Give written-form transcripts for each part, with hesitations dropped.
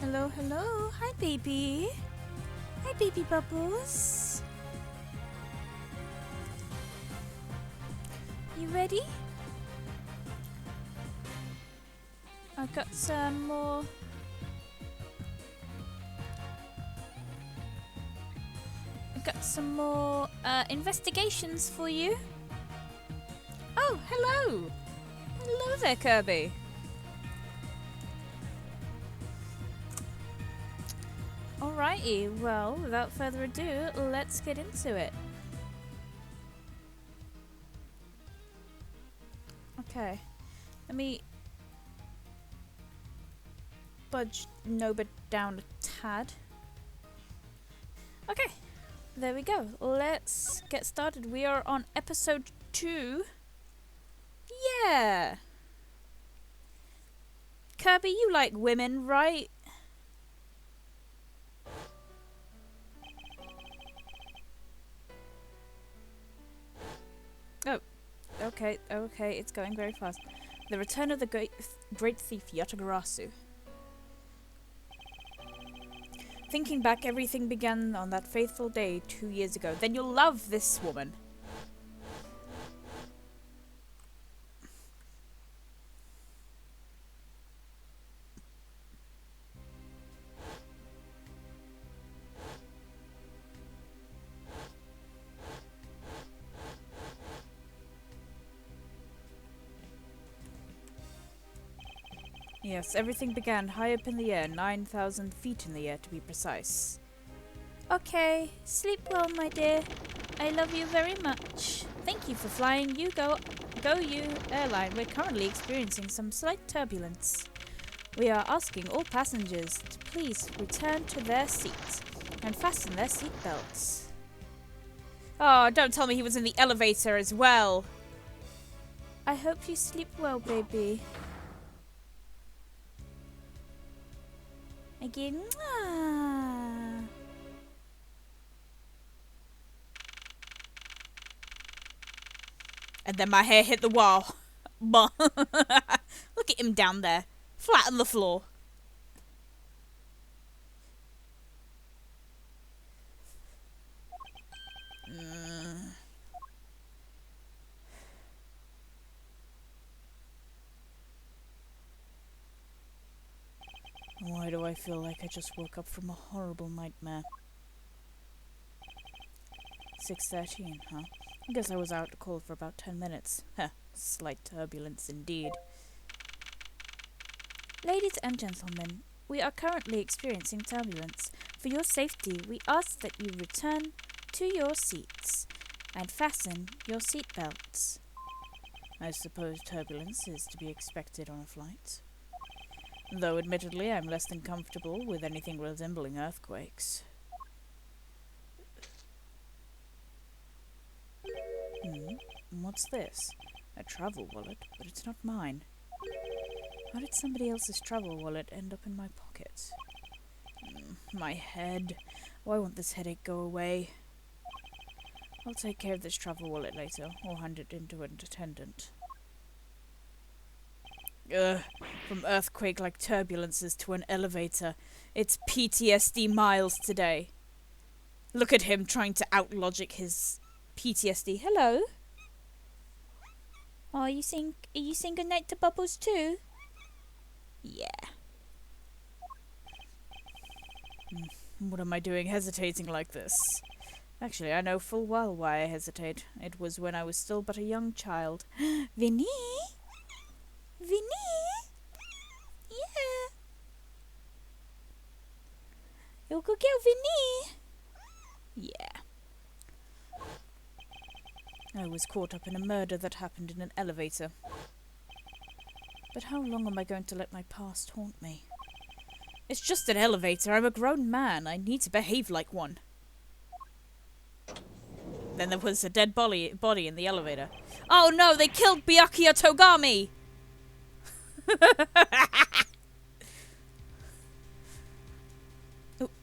Hello, hello. Hi, baby. Hi, baby Bubbles. You ready? I got some more. Investigations for you. Oh, hello. Hello there, Kirby. Alrighty, well, without further ado, let's get into it. Okay, let me budge Nobah down a tad. Okay, there we go. Let's get started. We are on episode 2. Yeah! Kirby, you like women, right? Oh, okay, it's going very fast. The return of the great thief Yatagarasu. Thinking back, everything began on that faithful day 2 years ago. Then you'll love this woman. Yes, everything began high up in the air, 9,000 feet in the air to be precise. Okay, sleep well, my dear. I love you very much. Thank you for flying Go You airline. We're currently experiencing some slight turbulence. We are asking all passengers to please return to their seats and fasten their seat belts. Oh, don't tell me he was in the elevator as well. I hope you sleep well, baby. Again, and then my hair hit the wall. Look at him down there, flat on the floor. Why do I feel like I just woke up from a horrible nightmare? 6:13, huh? I guess I was out cold for about 10 minutes. Heh, slight turbulence indeed. Ladies and gentlemen, we are currently experiencing turbulence. For your safety, we ask that you return to your seats and fasten your seat belts. I suppose turbulence is to be expected on a flight. Though admittedly I'm less than comfortable with anything resembling earthquakes. What's this? A travel wallet, but it's not mine. How did somebody else's travel wallet end up in my pocket? My head. Why won't this headache go away? I'll take care of this travel wallet later, or hand it in to an attendant. From earthquake-like turbulences to an elevator. It's PTSD Miles today. Look at him trying to out-logic his PTSD. Hello? Oh, are you saying goodnight to Bubbles too? Yeah. What am I doing hesitating like this? Actually, I know full well why I hesitate. It was when I was still but a young child. Vinny? Vinny? Yeah. You go get Vinny. Yeah. I was caught up in a murder that happened in an elevator. But how long am I going to let my past haunt me? It's just an elevator. I'm a grown man. I need to behave like one. Then there was a dead body in the elevator. Oh no, they killed Byakuya Togami!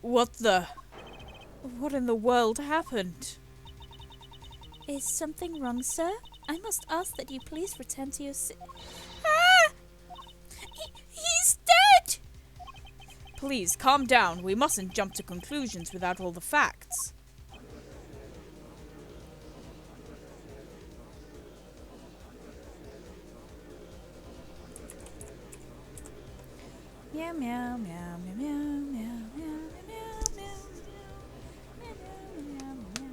What in the world happened? Is something wrong, sir? I must ask that you please return to your He's dead! Please, calm down. We mustn't jump to conclusions without all the facts. Meow, meow, meow, meow, meow, meow, meow, meow, meow, meow, meow, meow, meow.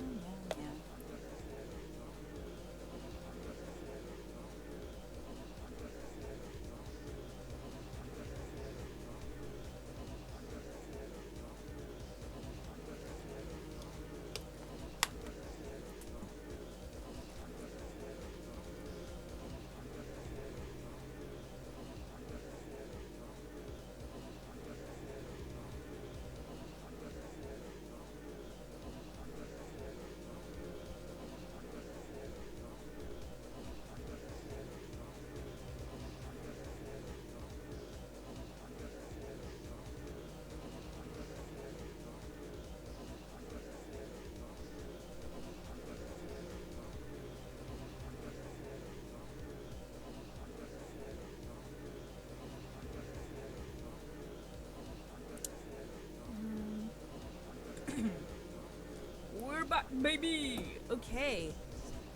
We're back, baby! Okay.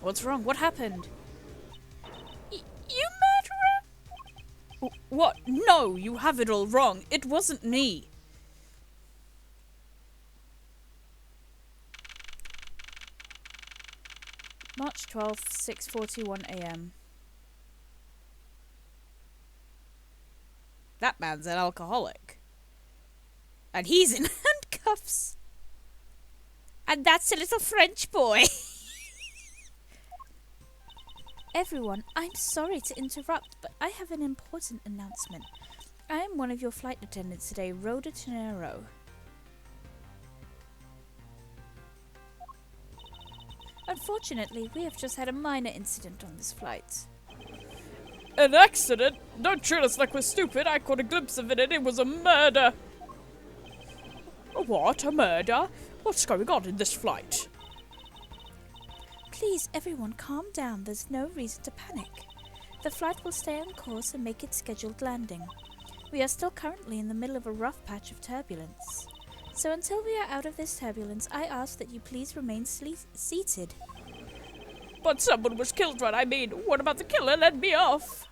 What's wrong? What happened? You murderer? What? No, you have it all wrong. It wasn't me. March 12th, 6:41 a.m. That man's an alcoholic. And he's in handcuffs. And that's a little French boy. Everyone, I'm sorry to interrupt, but I have an important announcement. I am one of your flight attendants today, Rhoda Tenero. Unfortunately, we have just had a minor incident on this flight. An accident? Don't treat us like we're stupid. I caught a glimpse of it and it was a murder. What? A murder? What's going on in this flight? Please, everyone, calm down. There's no reason to panic. The flight will stay on course and make its scheduled landing. We are still currently in the middle of a rough patch of turbulence. So until we are out of this turbulence, I ask that you please remain seated. But someone was killed, right? I mean, what about the killer? Let me off.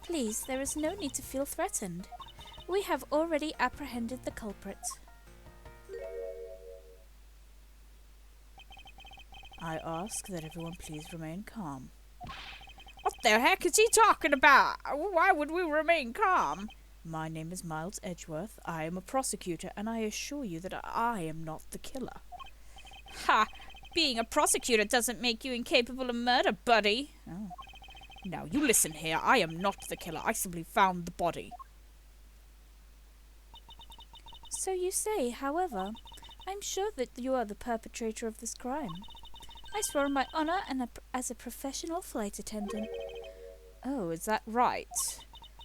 Please, there is no need to feel threatened. We have already apprehended the culprit. I ask that everyone please remain calm. What the heck is he talking about? Why would we remain calm? My name is Miles Edgeworth. I am a prosecutor, and I assure you that I am not the killer. Ha! Being a prosecutor doesn't make you incapable of murder, buddy. Oh. Now, you listen here. I am not the killer. I simply found the body. So you say, however, I'm sure that you are the perpetrator of this crime. I swear on my honour and as a professional flight attendant. Oh, is that right?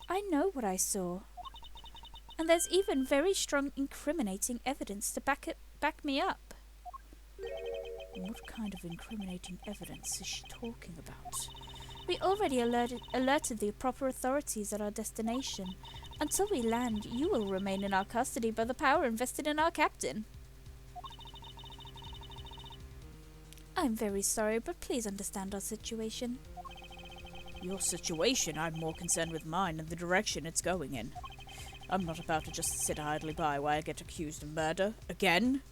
I know what I saw. And there's even very strong incriminating evidence to back me up. What kind of incriminating evidence is she talking about? We already alerted the proper authorities at our destination. Until we land, you will remain in our custody by the power invested in our captain. I'm very sorry, but please understand our situation. Your situation? I'm more concerned with mine and the direction it's going in. I'm not about to just sit idly by while I get accused of murder. Again?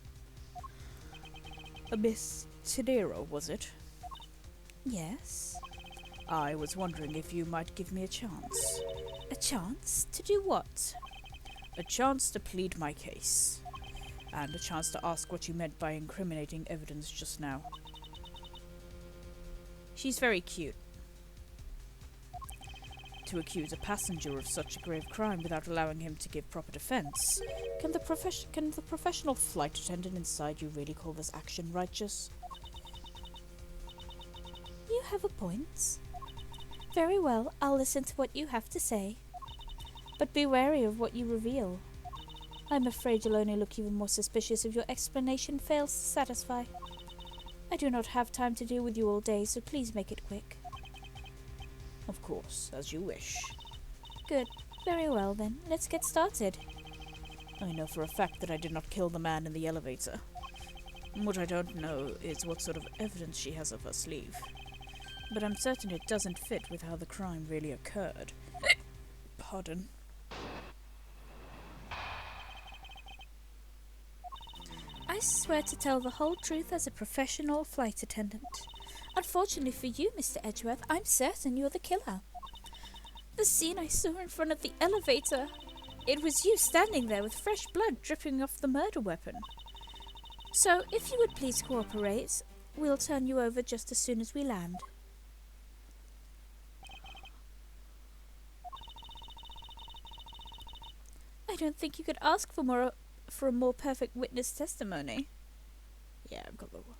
Miss Tenero, was it? Yes. I was wondering if you might give me a chance. A chance? To do what? A chance to plead my case. And a chance to ask what you meant by incriminating evidence just now. She's very cute. To accuse a passenger of such a grave crime without allowing him to give proper defense. Can the professional flight attendant inside you really call this action righteous? You have a point. Very well, I'll listen to what you have to say. But be wary of what you reveal. I'm afraid you'll only look even more suspicious if your explanation fails to satisfy. I do not have time to deal with you all day, so please make it quick. Of course, as you wish. Good. Very well then, let's get started. I know for a fact that I did not kill the man in the elevator. What I don't know is what sort of evidence she has up her sleeve. But I'm certain it doesn't fit with how the crime really occurred. Pardon. I swear to tell the whole truth as a professional flight attendant. Unfortunately for you, Mr. Edgeworth, I'm certain you're the killer. The scene I saw in front of the elevator, it was you standing there with fresh blood dripping off the murder weapon. So, if you would please cooperate, we'll turn you over just as soon as we land. I don't think you could ask for a more perfect witness testimony. Yeah, I've got the one.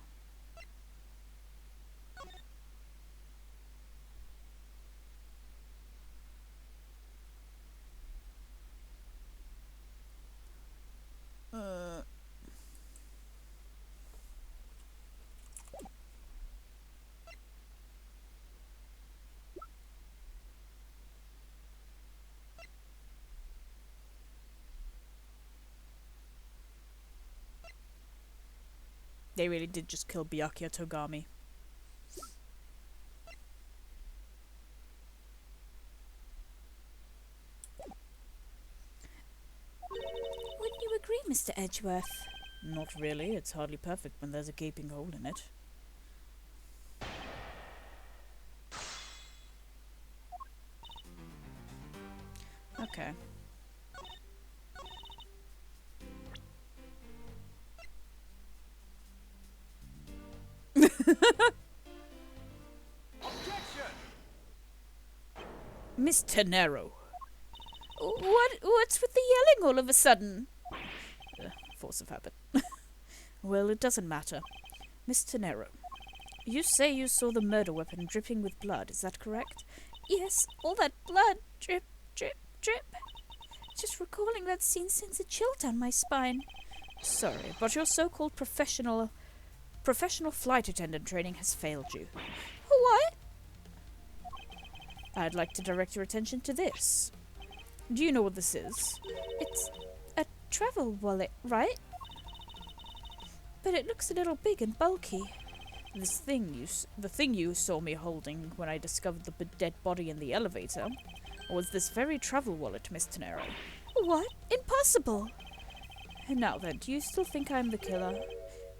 They really did just kill Byakuya Togami. Wouldn't you agree, Mr. Edgeworth? Not really. It's hardly perfect when there's a gaping hole in it. Okay. Miss Tenero. What's with the yelling all of a sudden? Force of habit. Well, it doesn't matter. Miss Tenero, you say you saw the murder weapon dripping with blood, is that correct? Yes, all that blood. Drip, drip, drip. Just recalling that scene sends a chill down my spine. Sorry, but your so-called professional flight attendant training has failed you. What? I'd like to direct your attention to this. Do you know what this is? It's a travel wallet, right? But it looks a little big and bulky. The thing you saw me holding when I discovered the dead body in the elevator was this very travel wallet, Miss Tenero. What? Impossible! Now then, do you still think I'm the killer?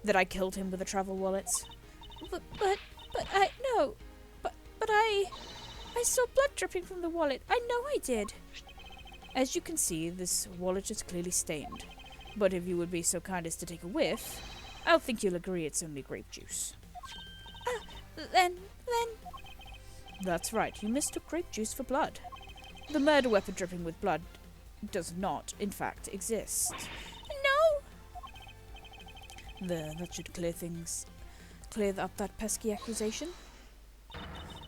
That I killed him with a travel wallet? But I saw blood dripping from the wallet. I know I did. As you can see, this wallet is clearly stained. But if you would be so kind as to take a whiff, I'll think you'll agree it's only grape juice. Then... That's right, you mistook grape juice for blood. The murder weapon dripping with blood does not, in fact, exist. No! There, that should clear up that pesky accusation.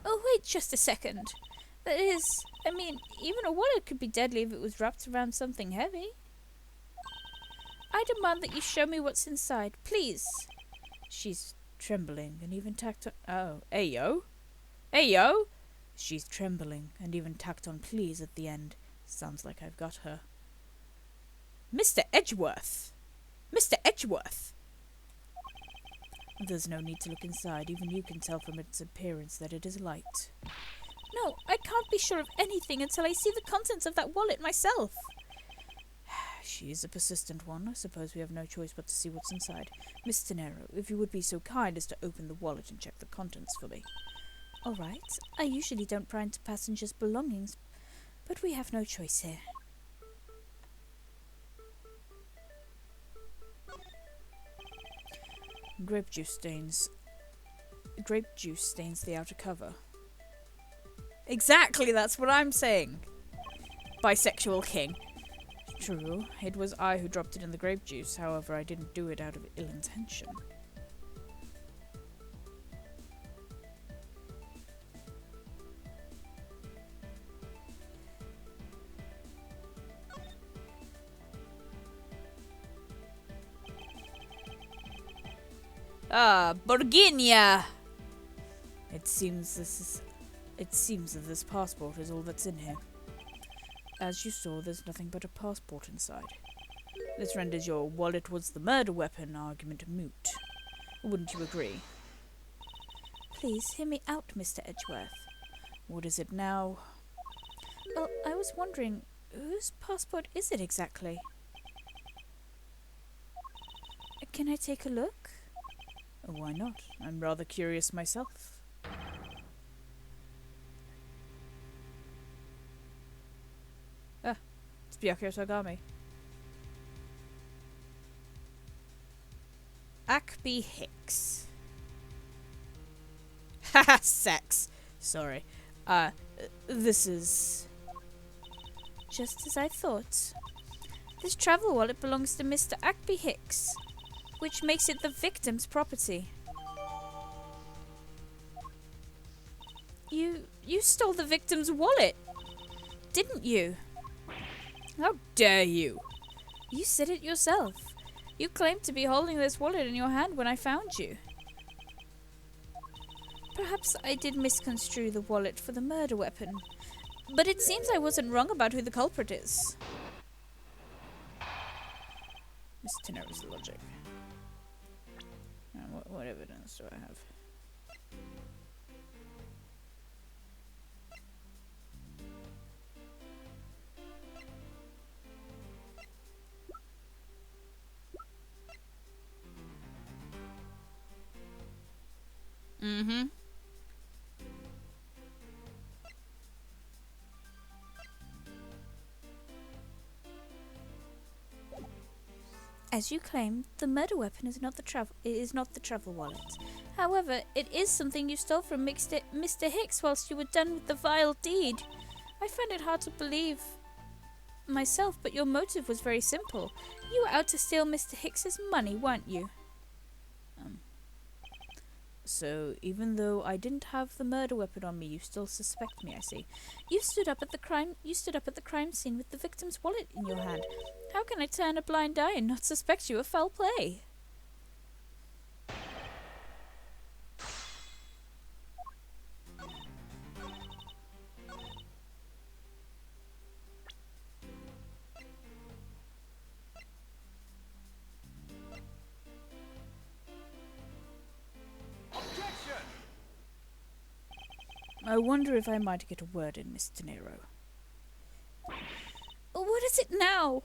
Oh, wait just a second. That is, I mean, even a wallet could be deadly if it was wrapped around something heavy. I demand that you show me what's inside, please. She's trembling and even tacked on... Oh, Ayo? Ayo? She's trembling and even tacked on please at the end. Sounds like I've got her. Mr. Edgeworth! Mr. Edgeworth! There's no need to look inside. Even you can tell from its appearance that it is light. No, I can't be sure of anything until I see the contents of that wallet myself. She is a persistent one. I suppose we have no choice but to see what's inside. Miss Tenero, if you would be so kind as to open the wallet and check the contents for me. All right. I usually don't pry into passengers' belongings, but we have no choice here. Grape juice stains the outer cover. Exactly, that's what I'm saying. Bisexual king. True, it was I who dropped it in the grape juice. However, I didn't do it out of ill intention. Ah, Borginia! It seems that this passport is all that's in here. As you saw, there's nothing but a passport inside. This renders your wallet was the murder weapon argument moot. Wouldn't you agree? Please hear me out, Mr. Edgeworth. What is it now? Well, I was wondering, whose passport is it exactly? Can I take a look? Why not? I'm rather curious myself. Ah, it's Byakuya Togami. Ackby Hicks. Haha, sex. Sorry. This is... Just as I thought. This travel wallet belongs to Mr. Ackby Hicks, which makes it the victim's property. You stole the victim's wallet, didn't you? How dare you? You said it yourself. You claimed to be holding this wallet in your hand when I found you. Perhaps I did misconstrue the wallet for the murder weapon, but it seems I wasn't wrong about who the culprit is. Miss Tenero's logic. What evidence do I have? Mm-hmm. As you claim, the murder weapon is not the travel wallet. However, it is something you stole from Mr. Hicks whilst you were done with the vile deed. I find it hard to believe myself, but your motive was very simple. You were out to steal Mr. Hicks's money, weren't you? So, even though I didn't have the murder weapon on me, you still suspect me, I see. You stood up at the crime scene with the victim's wallet in your hand. How can I turn a blind eye and not suspect you of foul play? I wonder if I might get a word in, Miss Tenero. What is it now?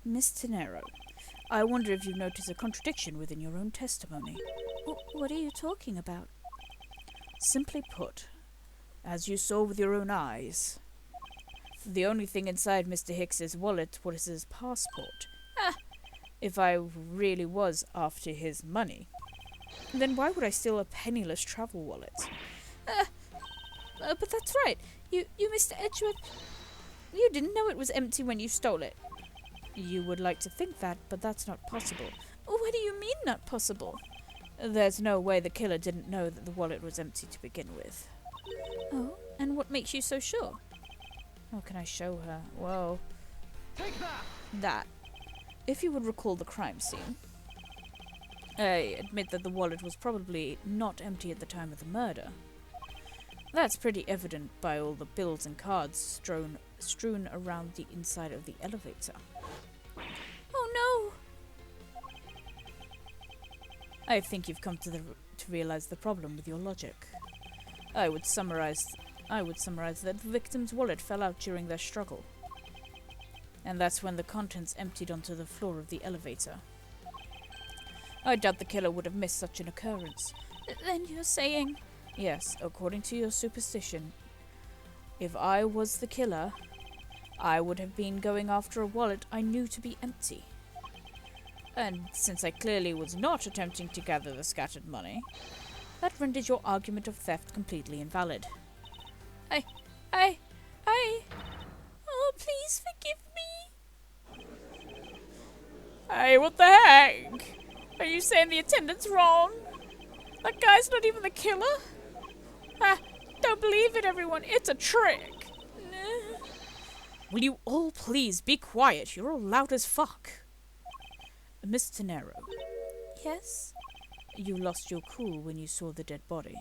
Miss Tenero, I wonder if you've noticed a contradiction within your own testimony. What are you talking about? Simply put, as you saw with your own eyes, the only thing inside Mr. Hicks's wallet was his passport. If I really was after his money, then why would I steal a penniless travel wallet? But that's right. You, Mr. Edgeworth, you didn't know it was empty when you stole it. You would like to think that, but that's not possible. What do you mean, not possible? There's no way the killer didn't know that the wallet was empty to begin with. Oh, and what makes you so sure? How can I show her? Well, take that. If you would recall the crime scene, I admit that the wallet was probably not empty at the time of the murder. That's pretty evident by all the bills and cards strewn around the inside of the elevator. Oh no! I think you've come to realize the problem with your logic. I would summarize that the victim's wallet fell out during their struggle. And that's when the contents emptied onto the floor of the elevator. I doubt the killer would have missed such an occurrence. Then you're saying... Yes, according to your superstition, if I was the killer, I would have been going after a wallet I knew to be empty. And since I clearly was not attempting to gather the scattered money, that renders your argument of theft completely invalid. Oh, please forgive me. Hey, what the heck? Are you saying the attendant's wrong? That guy's not even the killer? Don't believe it, everyone. It's a trick. Will you all please be quiet? You're all loud as fuck. Miss Tenero. Yes? You lost your cool when you saw the dead body.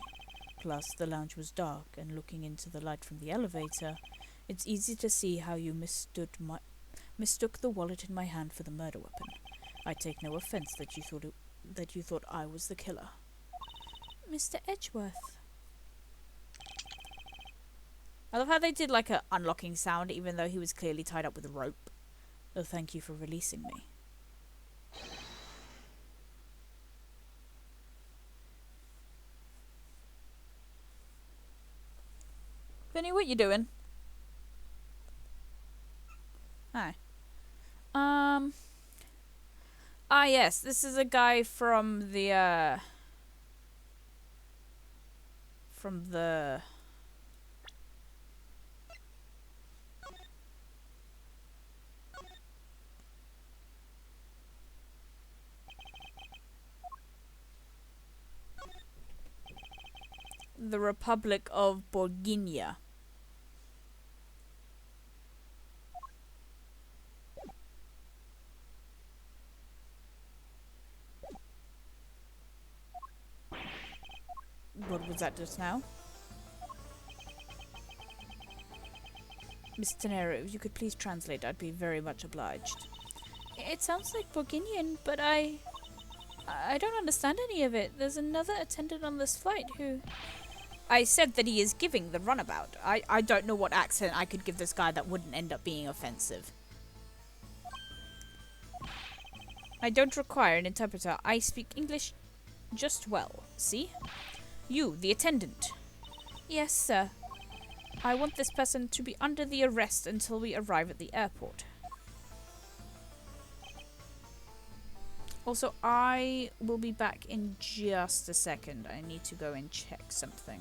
Plus, the lounge was dark, and looking into the light from the elevator, it's easy to see how you mistook the wallet in my hand for the murder weapon. I take no offense that you thought I was the killer. Mr. Edgeworth. I love how they did like a unlocking sound even though he was clearly tied up with a rope. Oh, thank you for releasing me. Vinny, what you doing? Hi. Yes, this is a guy from the the Republic of Borginia. What was that just now? Miss Tenero, if you could please translate, I'd be very much obliged. It sounds like Borginian, but I don't understand any of it. There's another attendant on this flight who... I said that he is giving the runabout. I don't know what accent I could give this guy that wouldn't end up being offensive. I don't require an interpreter. I speak English just well. See? You, the attendant. Yes, sir. I want this person to be under the arrest until we arrive at the airport. Also, I will be back in just a second. I need to go and check something.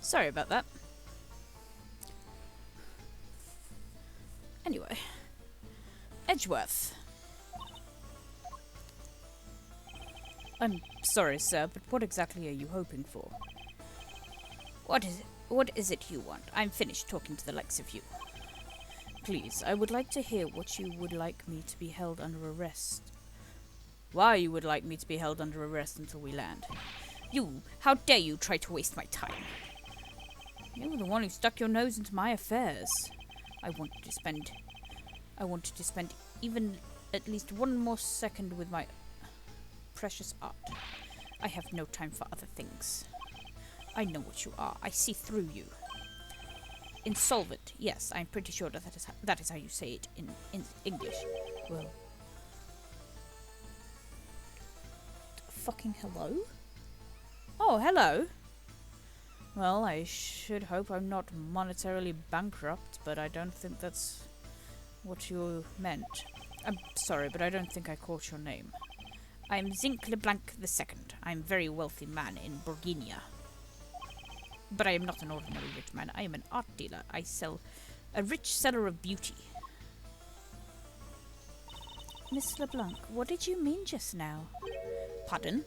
Sorry about that. Anyway. Edgeworth. I'm sorry, sir, but what exactly are you hoping for? What is it you want? I'm finished talking to the likes of you. Please, I would like to hear what you would like me to be held under arrest. Why you would like me to be held under arrest until we land. You, how dare you try to waste my time? You were the one who stuck your nose into my affairs. I wanted to spend even at least one more second with my precious art. I have no time for other things. I know what you are. I see through you. Insolvent. Yes, I'm pretty sure that is how you say it in English. Well. Fucking hello? Oh, hello. Well, I should hope I'm not monetarily bankrupt, but I don't think that's what you meant. I'm sorry, but I don't think I caught your name. I'm Zinc LeBlanc II. I'm a very wealthy man in Bourguignon. But I am not an ordinary rich man. I am an art dealer. I sell a rich seller of beauty. Miss LeBlanc, what did you mean just now? Pardon?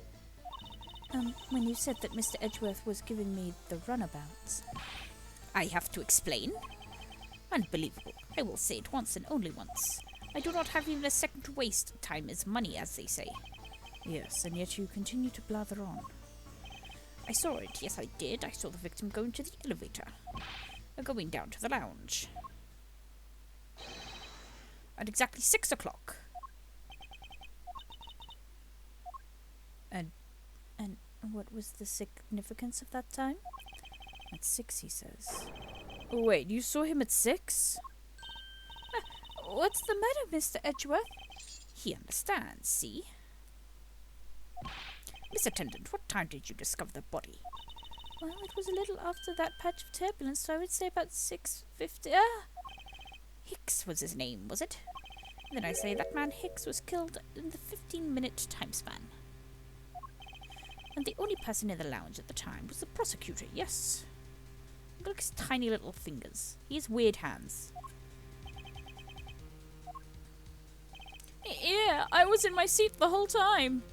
When you said that Mr. Edgeworth was giving me the runabouts. I have to explain? Unbelievable. I will say it once and only once. I do not have even a second to waste. Time is money, as they say. Yes, and yet you continue to blather on. I saw it. Yes, I did. I saw the victim go into the elevator. Going down to the lounge. At exactly 6 o'clock. And what was the significance of that time? At 6, he says. Oh, wait, you saw him at 6? What's the matter, Mr. Edgeworth? He understands, see? Miss Attendant, what time did you discover the body? Well, it was a little after that patch of turbulence, so I would say about 6:50. Hicks was his name, was it? Then I say that man Hicks was killed in the 15-minute time span. And the only person in the lounge at the time was the prosecutor, yes. Look at his tiny little fingers. He has weird hands. Yeah, I was in my seat the whole time.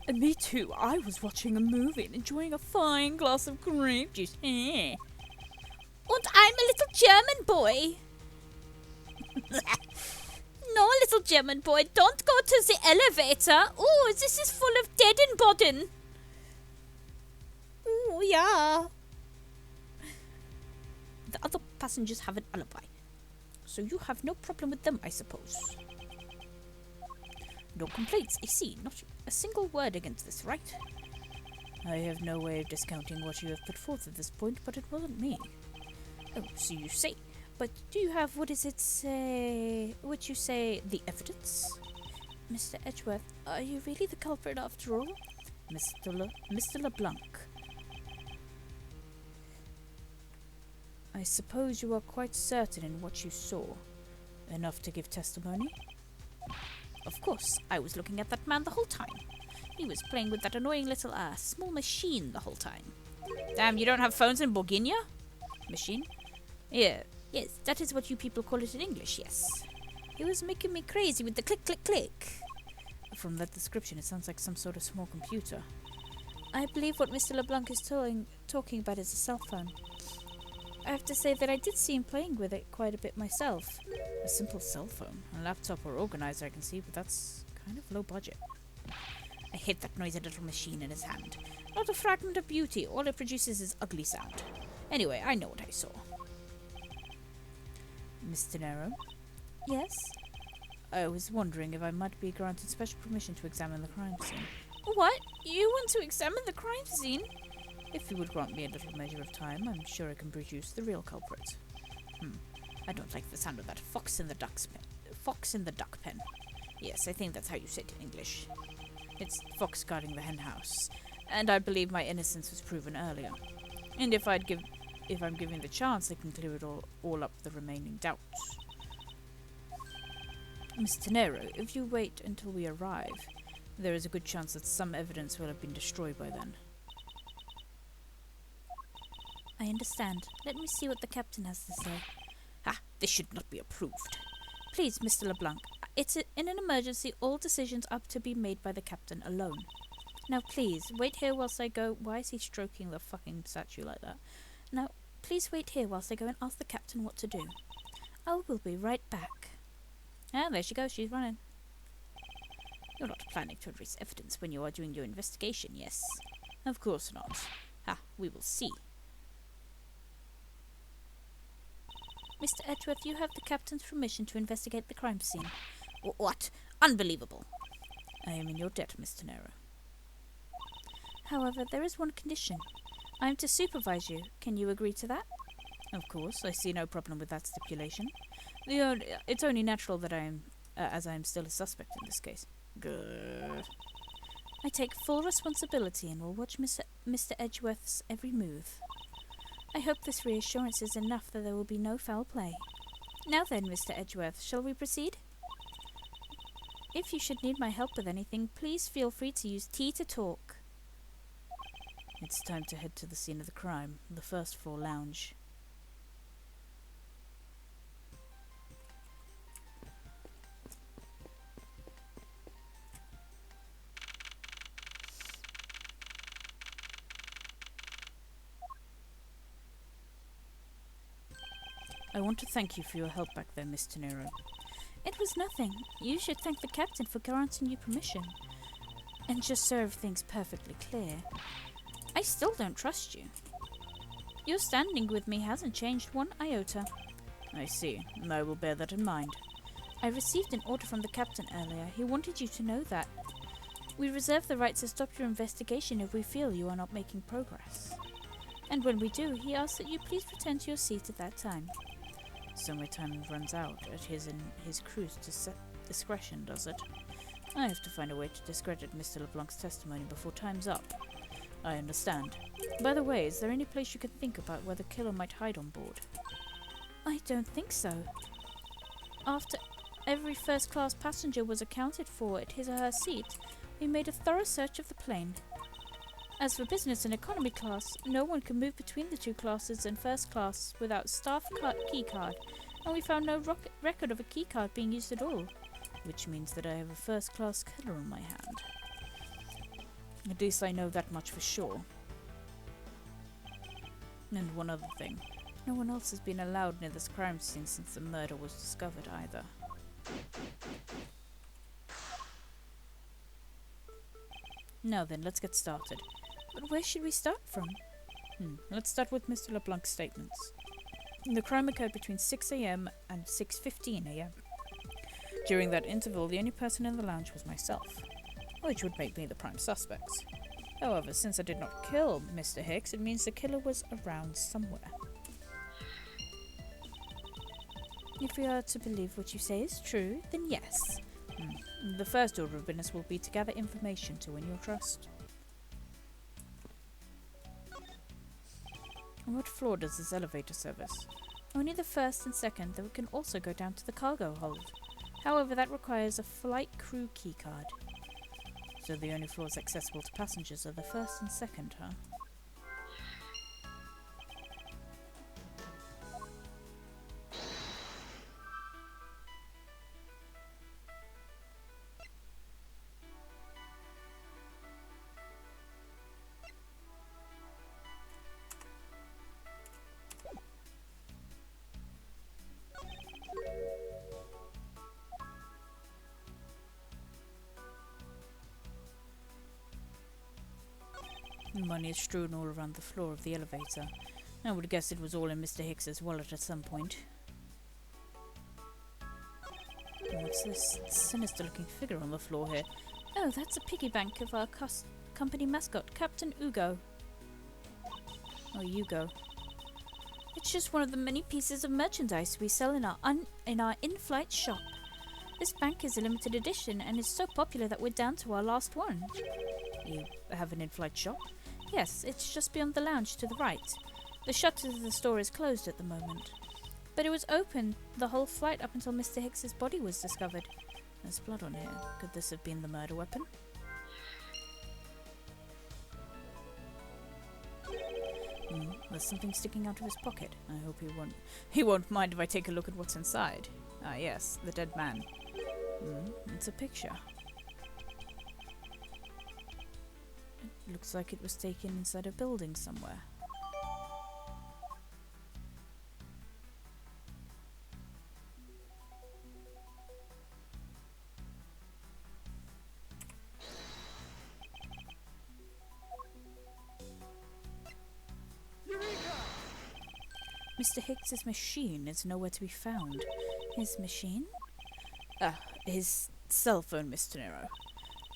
And me too. I was watching a movie and enjoying a fine glass of grape juice. And I'm a little German boy. No, little German boy, don't go to the elevator. Oh, this is full of dead and bodden. Oh, yeah. The other passengers have an alibi, so you have no problem with them, I suppose. No complaints, I see. Not a single word against this, right? I have no way of discounting what you have put forth at this point, but it wasn't me. Oh, so you say. But do you have, what you say, the evidence? Mr. Edgeworth, are you really the culprit after all? Mr. LeBlanc. I suppose you are quite certain in what you saw. Enough to give testimony? Of course, I was looking at that man the whole time. He was playing with that annoying little small machine the whole time. Damn, you don't have phones in Bourguignon? Machine? Yeah. Yes, that is what you people call it in English, yes. He was making me crazy with the click, click, click. From that description, it sounds like some sort of small computer. I believe what Mr. LeBlanc is talking about is a cell phone. I have to say that I did see him playing with it quite a bit myself. A simple cell phone. A laptop or organizer I can see, but that's kind of low budget. I hate that noisy little machine in his hand. Not a fragment of beauty. All it produces is ugly sound. Anyway, I know what I saw. Mr. Nero? Yes? I was wondering if I might be granted special permission to examine the crime scene. What? You want to examine the crime scene? If you would grant me a little measure of time, I'm sure I can produce the real culprit. I don't like the sound of that fox in the duck pen. Yes, I think that's how you say it in English. It's fox guarding the hen house, and I believe my innocence was proven earlier. And if I'm given the chance, I can clear it all up the remaining doubts. Mr. Nero, if you wait until we arrive, there is a good chance that some evidence will have been destroyed by then. I understand. Let me see what the captain has to say. Ah, this should not be approved. Please, Mr. LeBlanc, in an emergency, all decisions are to be made by the captain alone. Now, please, wait here whilst I go... Why is he stroking the fucking statue like that? Now, please wait here whilst I go and ask the captain what to do. I will be right back. Ah, there she goes. She's running. You're not planning to erase evidence when you are doing your investigation, yes? Of course not. Ah, we will see. Mr. Edgeworth, you have the captain's permission to investigate the crime scene. What? Unbelievable. I am in your debt, Mr. Nero. However, there is one condition. I am to supervise you. Can you agree to that? Of course, I see no problem with that stipulation. It's only natural that as I am still a suspect in this case. Good. I take full responsibility and will watch Mr. Edgeworth's every move. I hope this reassurance is enough that there will be no foul play. Now then, Mr. Edgeworth, shall we proceed? If you should need my help with anything, please feel free to use T to talk. It's time to head to the scene of the crime, the first floor lounge. I want to thank you for your help back there, Mr. Nero. It was nothing. You should thank the captain for granting you permission. And just so everything's perfectly clear, I still don't trust you. Your standing with me hasn't changed one iota. I see, and I will bear that in mind. I received an order from the captain earlier. He wanted you to know that. We reserve the right to stop your investigation if we feel you are not making progress. And when we do, he asks that you please return to your seat at that time. So my time runs out at his and his crew's discretion, does it? I have to find a way to discredit Mr. LeBlanc's testimony before time's up. I understand. By the way, is there any place you can think about where the killer might hide on board? I don't think so. After every first-class passenger was accounted for at his or her seat, we made a thorough search of the plane. As for business and economy class, no one can move between the two classes and first class without staff keycard, and we found no record of a keycard being used at all, which means that I have a first-class killer on my hand. At least I know that much for sure. And one other thing. No one else has been allowed near this crime scene since the murder was discovered either. Now then, let's get started. But where should we start from? Let's start with Mr. LeBlanc's statements. The crime occurred between 6 a.m. and 6:15 a.m. During that interval, the only person in the lounge was myself, which would make me the prime suspect. However, since I did not kill Mr. Hicks, it means the killer was around somewhere. If we are to believe what you say is true, then yes. The first order of business will be to gather information to win your trust. On what floor does this elevator service? Only the first and second, though it can also go down to the cargo hold. However, that requires a flight crew keycard. So the only floors accessible to passengers are the first and second, huh? Money is strewn all around the floor of the elevator. I would guess it was all in Mr. Hicks's wallet at some point. What's this sinister-looking figure on the floor here? Oh, that's a piggy bank of our company mascot, Captain Ugo. Or Hugo. It's just one of the many pieces of merchandise we sell in our in-flight shop. This bank is a limited edition and is so popular that we're down to our last one. You have an in-flight shop? Yes, it's just beyond the lounge to the right. The shutter to the store is closed at the moment. But it was open the whole flight up until Mr. Hicks's body was discovered. There's blood on here. Could this have been the murder weapon? There's something sticking out of his pocket. I hope he won't mind if I take a look at what's inside. Ah, yes, the dead man. It's a picture. It looks like it was taken inside a building somewhere. EURIKA! Mr. Hicks's machine is nowhere to be found. His machine? His cell phone, Mr. Nero.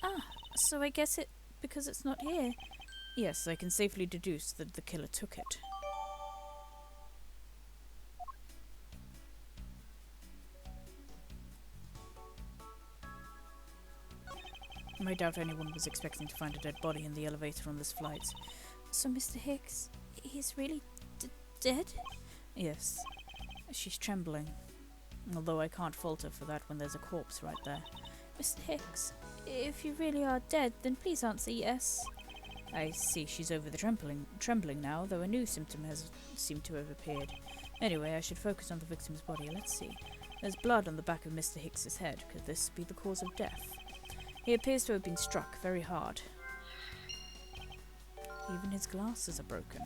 Ah, so I guess because it's not here. Yes, I can safely deduce that the killer took it. I doubt anyone was expecting to find a dead body in the elevator on this flight. So Mr. Hicks, he's really dead? Yes. She's trembling. Although I can't fault her for that when there's a corpse right there. Mr. Hicks, if you really are dead, then please answer yes. I see she's over the trembling now, though a new symptom has seemed to have appeared. Anyway, I should focus on the victim's body. Let's see. There's blood on the back of Mr. Hicks's head. Could this be the cause of death? He appears to have been struck very hard. Even his glasses are broken.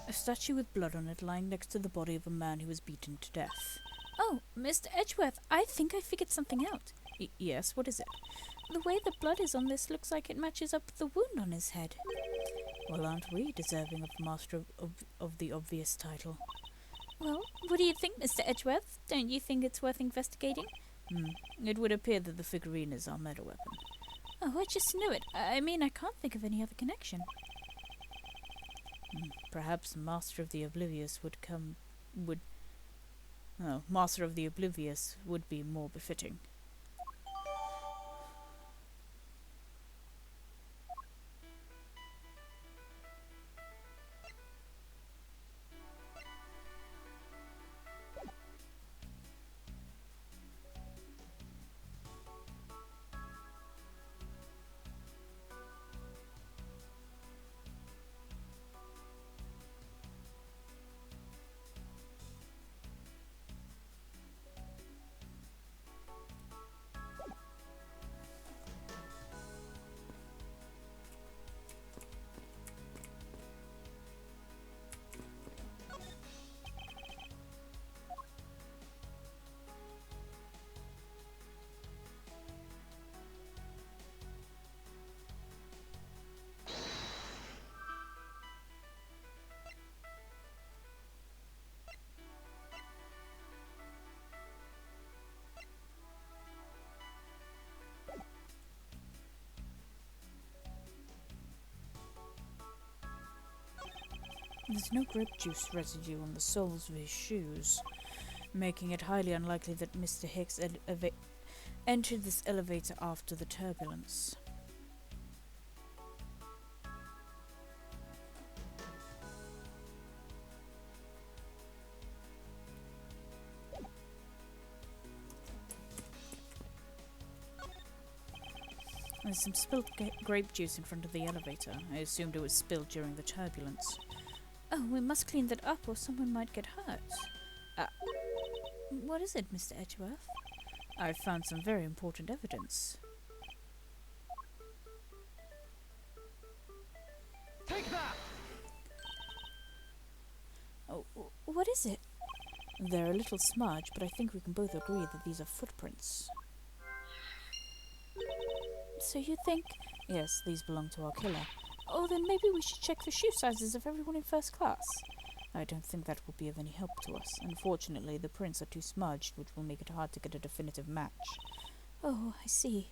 A statue with blood on it lying next to the body of a man who was beaten to death. Oh, Mr. Edgeworth, I think I figured something out. Yes, what is it? The way the blood is on this looks like it matches up with the wound on his head. Well, aren't we deserving of Master of the Obvious title? Well, what do you think, Mr. Edgeworth? Don't you think it's worth investigating? It would appear that the figurine is our murder weapon. Oh, I just knew it. I mean, I can't think of any other connection. Perhaps Master of the Oblivious Master of the Oblivious would be more befitting. There's no grape juice residue on the soles of his shoes, making it highly unlikely that Mr. Hicks entered this elevator after the turbulence. There's some spilled grape juice in front of the elevator. I assumed it was spilled during the turbulence. Oh, we must clean that up or someone might get hurt. What is it, Mr. Edgeworth? I've found some very important evidence. Take that! Oh, what is it? They're a little smudged, but I think we can both agree that these are footprints. So you think... Yes, these belong to our killer. Oh, then maybe we should check the shoe sizes of everyone in first class. I don't think that will be of any help to us. Unfortunately, the prints are too smudged, which will make it hard to get a definitive match. Oh, I see.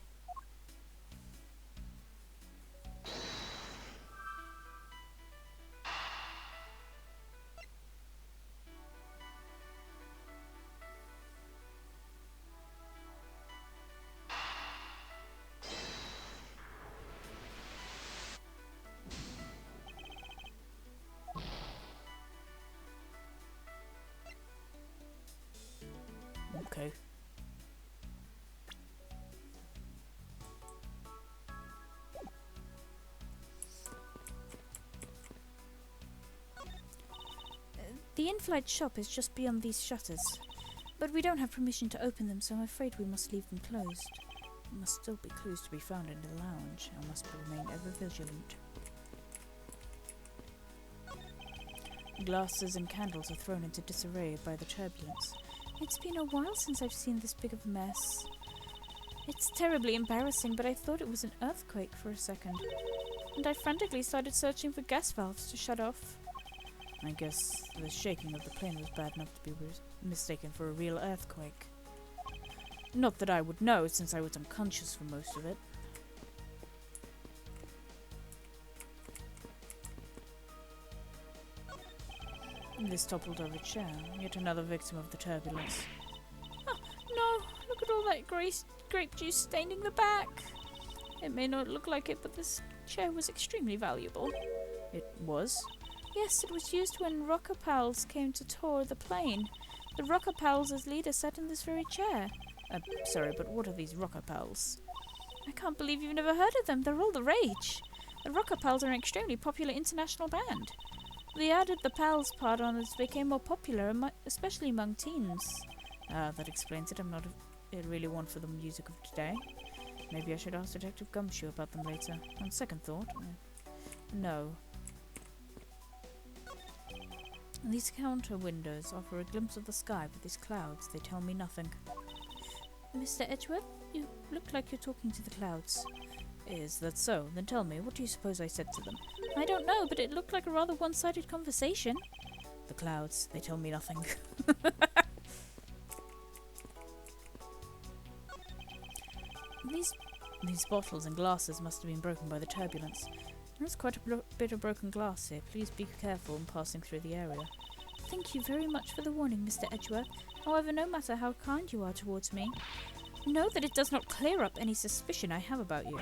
The in-flight shop is just beyond these shutters. But we don't have permission to open them, so I'm afraid we must leave them closed. There must still be clues to be found in the lounge. I must remain ever vigilant. Glasses and candles are thrown into disarray by the turbulence. It's been a while since I've seen this big of a mess. It's terribly embarrassing, but I thought it was an earthquake for a second. And I frantically started searching for gas valves to shut off. I guess the shaking of the plane was bad enough to be mistaken for a real earthquake. Not that I would know, since I was unconscious for most of it. This toppled over chair, yet another victim of the turbulence. Oh, no! Look at all that grape juice staining the back! It may not look like it, but this chair was extremely valuable. It was? Yes, it was used when Rocker Pals came to tour the plane. The Rocker Pals as leader sat in this very chair. Sorry, but what are these Rocker Pals? I can't believe you've never heard of them. They're all the rage. The Rocker Pals are an extremely popular international band. They added the Pals part on as they became more popular, especially among teens. That explains it. I'm not really one for the music of today. Maybe I should ask Detective Gumshoe about them later. On second thought, no. These counter windows offer a glimpse of the sky, but these clouds, they tell me nothing. Mr. Edgeworth, you look like you're talking to the clouds. Is that so? Then tell me, what do you suppose I said to them? I don't know, but it looked like a rather one-sided conversation. The clouds, they tell me nothing. These bottles and glasses must have been broken by the turbulence. There is quite a bit of broken glass here. Please be careful in passing through the area. Thank you very much for the warning, Mr. Edgeworth. However, no matter how kind you are towards me, know that it does not clear up any suspicion I have about you.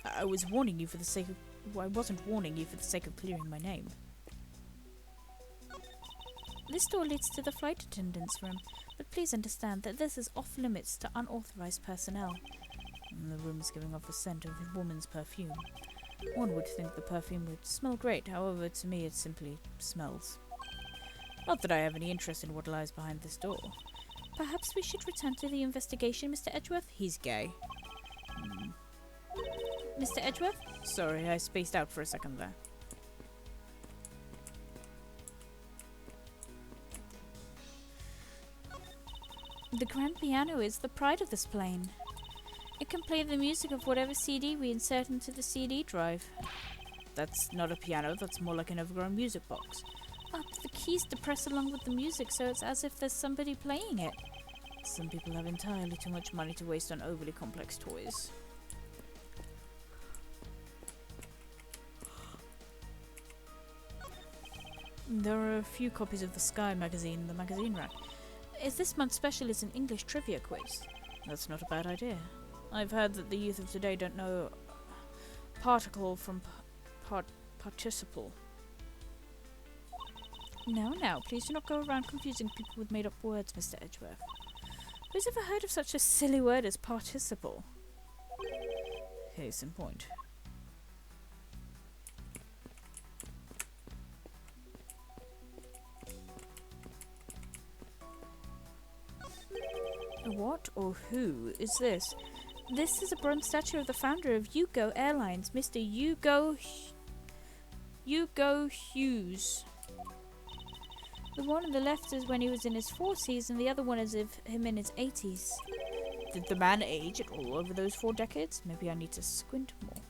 I was warning you for the sake of... Well, I wasn't warning you for the sake of clearing my name. This door leads to the flight attendant's room, but please understand that this is off limits to unauthorized personnel. The room is giving off a scent of a woman's perfume. One would think the perfume would smell great, however, to me it simply smells. Not that I have any interest in what lies behind this door. Perhaps we should return to the investigation, Mr. Edgeworth? He's gay. Mr. Edgeworth? Sorry, I spaced out for a second there. The grand piano is the pride of this plane. It can play the music of whatever CD we insert into the CD drive. That's not a piano, that's more like an overgrown music box. But the keys depress along with the music, so it's as if there's somebody playing it. Some people have entirely too much money to waste on overly complex toys. There are a few copies of the Sky magazine in the magazine rack. This month's special is an English trivia quiz. That's not a bad idea. I've heard that the youth of today don't know particle from participle. Now, please do not go around confusing people with made-up words, Mr. Edgeworth. Who's ever heard of such a silly word as participle? Case in point. What or who is this? This is a bronze statue of the founder of Yugo Airlines, Mr. Hugo Hughes. The one on the left is when he was in his 40s, and the other one is of him in his 80s. Did the man age at all over those 4 decades? Maybe I need to squint more.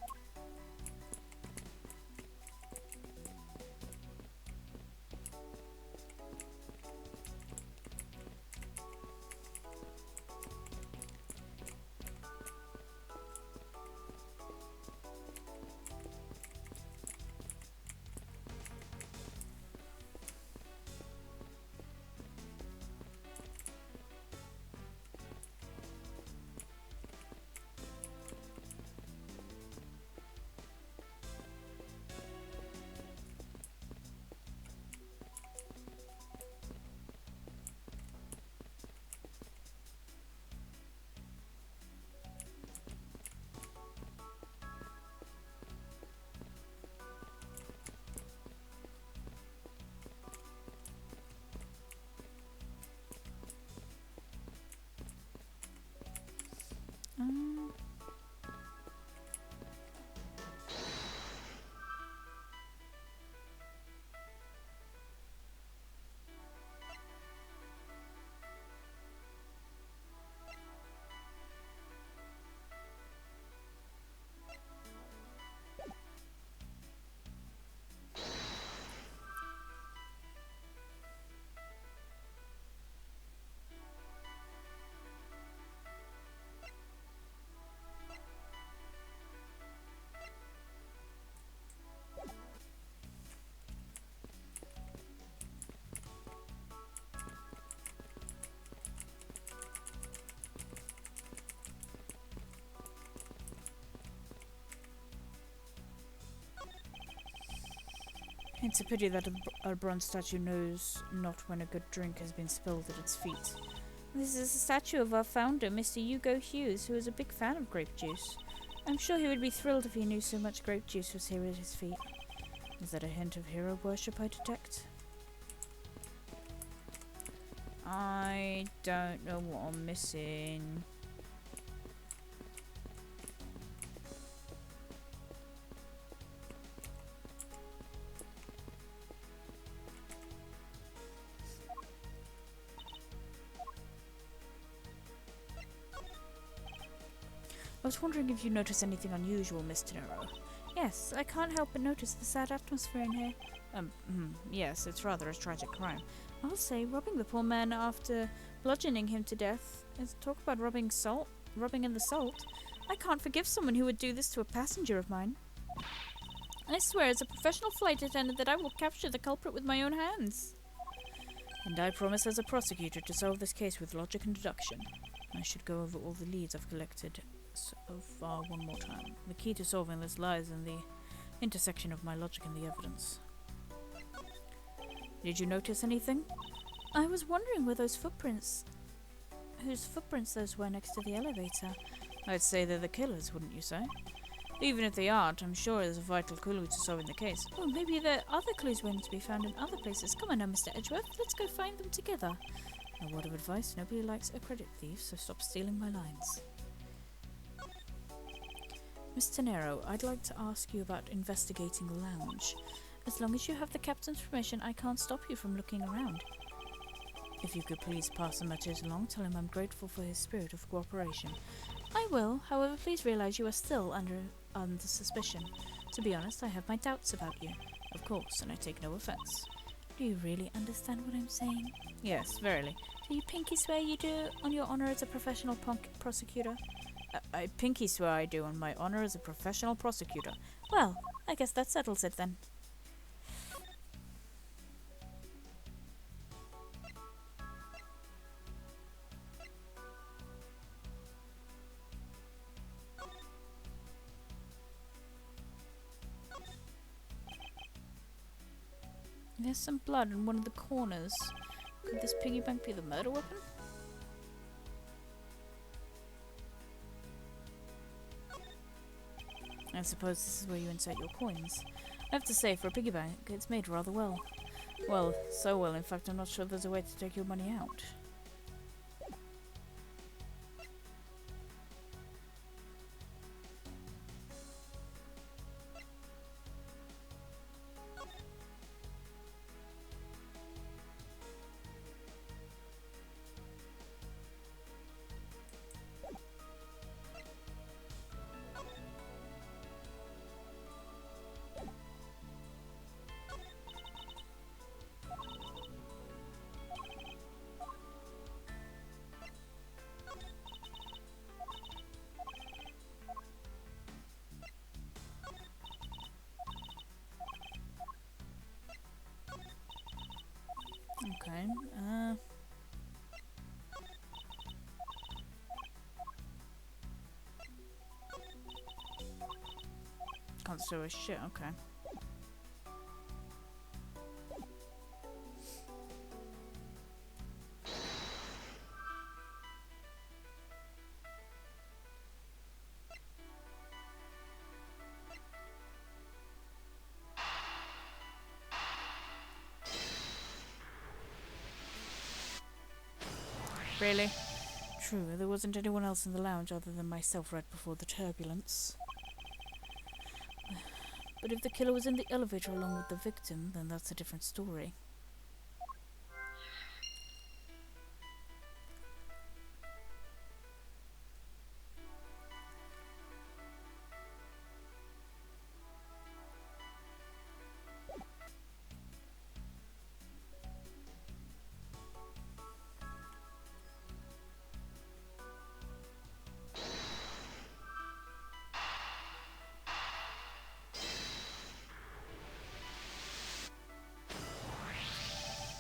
It's a pity that a bronze statue knows not when a good drink has been spilled at its feet. This is a statue of our founder, Mr. Hugo Hughes, who is a big fan of grape juice. I'm sure he would be thrilled if he knew so much grape juice was here at his feet. Is that a hint of hero worship I detect? I don't know what I'm missing. I was wondering if you notice anything unusual, Mr. Nero. Yes, I can't help but notice the sad atmosphere in here. Yes, it's rather a tragic crime. I'll say, robbing the poor man after bludgeoning him to death. Is talk about rubbing in the salt. I can't forgive someone who would do this to a passenger of mine. I swear as a professional flight attendant that I will capture the culprit with my own hands. And I promise as a prosecutor to solve this case with logic and deduction. I should go over all the leads I've collected so far one more time. The key to solving this lies in the intersection of my logic and the evidence. Did you notice anything? I was wondering where those footprints... whose footprints those were next to the elevator. I'd say they're the killers, wouldn't you say? Even if they aren't, I'm sure there's a vital clue to solving the case. Oh, maybe there are other clues waiting to be found in other places. Come on now, Mr. Edgeworth, let's go find them together. A word of advice, nobody likes a credit thief, so stop stealing my lines. Mr. Nero, I'd like to ask you about investigating the lounge. As long as you have the captain's permission, I can't stop you from looking around. If you could please pass the message along, tell him I'm grateful for his spirit of cooperation. I will, however, please realize you are still under suspicion. To be honest, I have my doubts about you. Of course, and I take no offense. Do you really understand what I'm saying? Yes, verily. Do you pinky swear you do on your honor as a professional prosecutor? I pinky swear I do on my honor as a professional prosecutor. Well, I guess that settles it then. There's some blood in one of the corners. Could this piggy bank be the murder weapon? I suppose this is where you insert your coins. I have to say, for a piggy bank, it's made rather well. Well, so well, in fact, I'm not sure there's a way to take your money out. Okay, can't do a shit, okay. Really? True, there wasn't anyone else in the lounge other than myself right before the turbulence. But if the killer was in the elevator along with the victim, then that's a different story.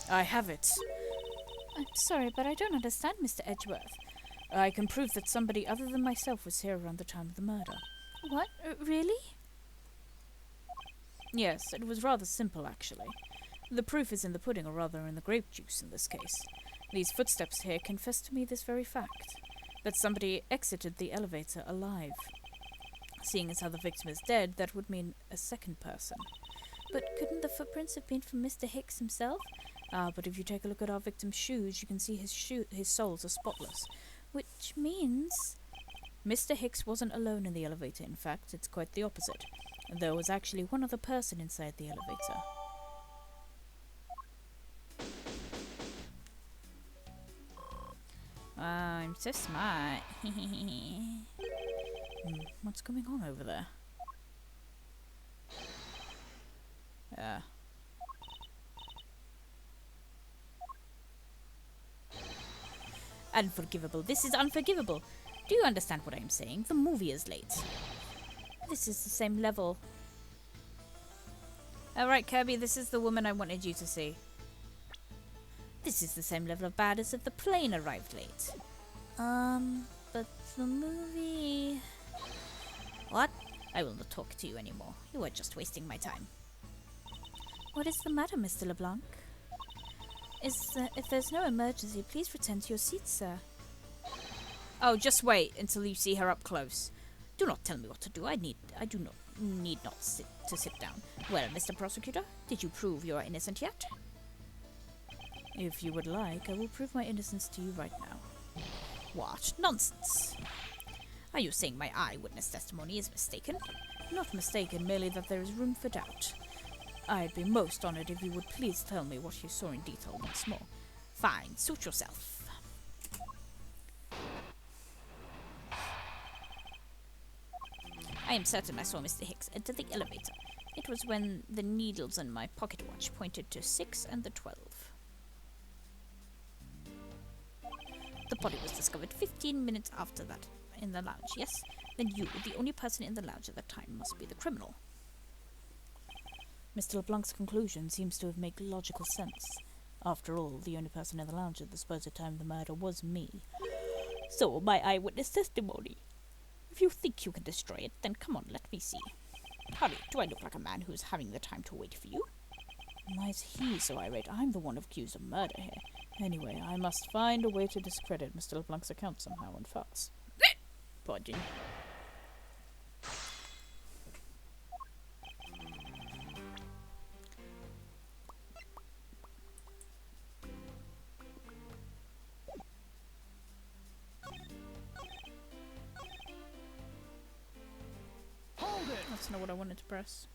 I have it. I'm sorry, but I don't understand, Mr. Edgeworth. I can prove that somebody other than myself was here around the time of the murder. What? Really? Yes, it was rather simple, actually. The proof is in the pudding, or rather in the grape juice in this case. These footsteps here confess to me this very fact, that somebody exited the elevator alive. Seeing as how the victim is dead, that would mean a second person. But couldn't the footprints have been from Mr. Hicks himself? Ah, but if you take a look at our victim's shoes, you can see his soles are spotless. Which means Mr. Hicks wasn't alone in the elevator. In fact, it's quite the opposite. There was actually one other person inside the elevator. I'm so smart. What's going on over there? Unforgivable. This is unforgivable. Do you understand what I'm saying? The movie is late. This is the same level. Alright, Kirby, this is the woman I wanted you to see. This is the same level of bad as if the plane arrived late. But the movie... What? I will not talk to you anymore. You are just wasting my time. What is the matter, Mr. LeBlanc? If there's no emergency, please return to your seat, sir. Oh, just wait until you see her up close. Do not tell me what to do. I do not need not sit down. Well, Mr. Prosecutor, did you prove you are innocent yet? If you would like, I will prove my innocence to you right now. What? Nonsense! Are you saying my eyewitness testimony is mistaken? Not mistaken, merely that there is room for doubt. I'd be most honored if you would please tell me what you saw in detail once more. Fine, suit yourself. I am certain I saw Mr. Hicks enter the elevator. It was when the needles on my pocket watch pointed to 6 and the 12. The body was discovered 15 minutes after that in the lounge, yes? Then you, the only person in the lounge at that time, must be the criminal. Mr. LeBlanc's conclusion seems to have made logical sense. After all, the only person in the lounge at the supposed time of the murder was me. So, my eyewitness testimony. If you think you can destroy it, then come on, let me see. Hurry, do I look like a man who's having the time to wait for you? Why is he so irate? I'm the one accused of murder here. Anyway, I must find a way to discredit Mr. LeBlanc's account somehow and fast. Pardon. That's not what I wanted to press.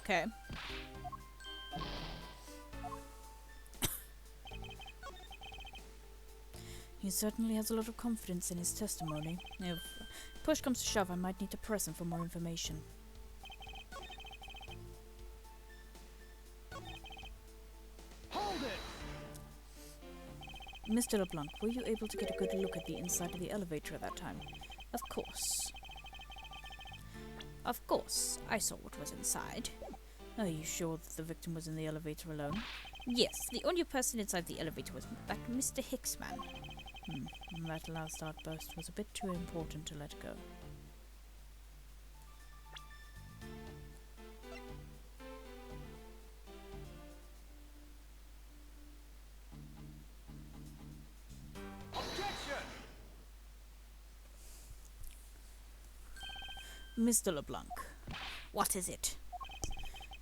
Okay. He certainly has a lot of confidence in his testimony. If push comes to shove, I might need to press him for more information. Hold it! Mr. LeBlanc, were you able to get a good look at the inside of the elevator at that time? Of course. Of course, I saw what was inside. Are you sure that the victim was in the elevator alone? Yes, the only person inside the elevator was that Mr. Hicks man. That last outburst was a bit too important to let go. Objection! Mr. LeBlanc, what is it?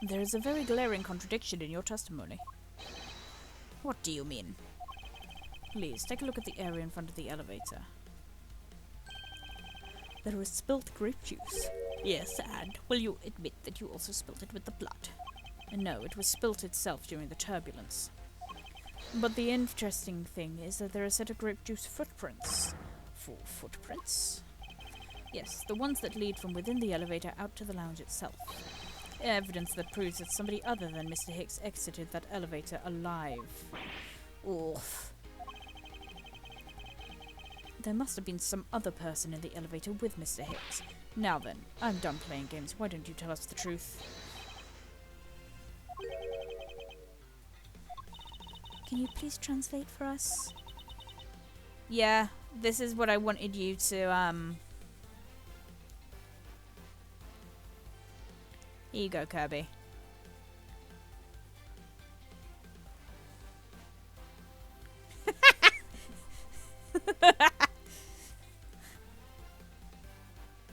There is a very glaring contradiction in your testimony. What do you mean? Please, take a look at the area in front of the elevator. There was spilt grape juice. Yes, and will you admit that you also spilt it with the blood? No, it was spilt itself during the turbulence. But the interesting thing is that there are a set of grape juice footprints. 4 footprints? Yes, the ones that lead from within the elevator out to the lounge itself. Evidence that proves that somebody other than Mr. Hicks exited that elevator alive. Oof. There must have been some other person in the elevator with Mr. Hicks. Now then, I'm done playing games. Why don't you tell us the truth? Can you please translate for us? Yeah, this is what I wanted you to, Here you go, Kirby.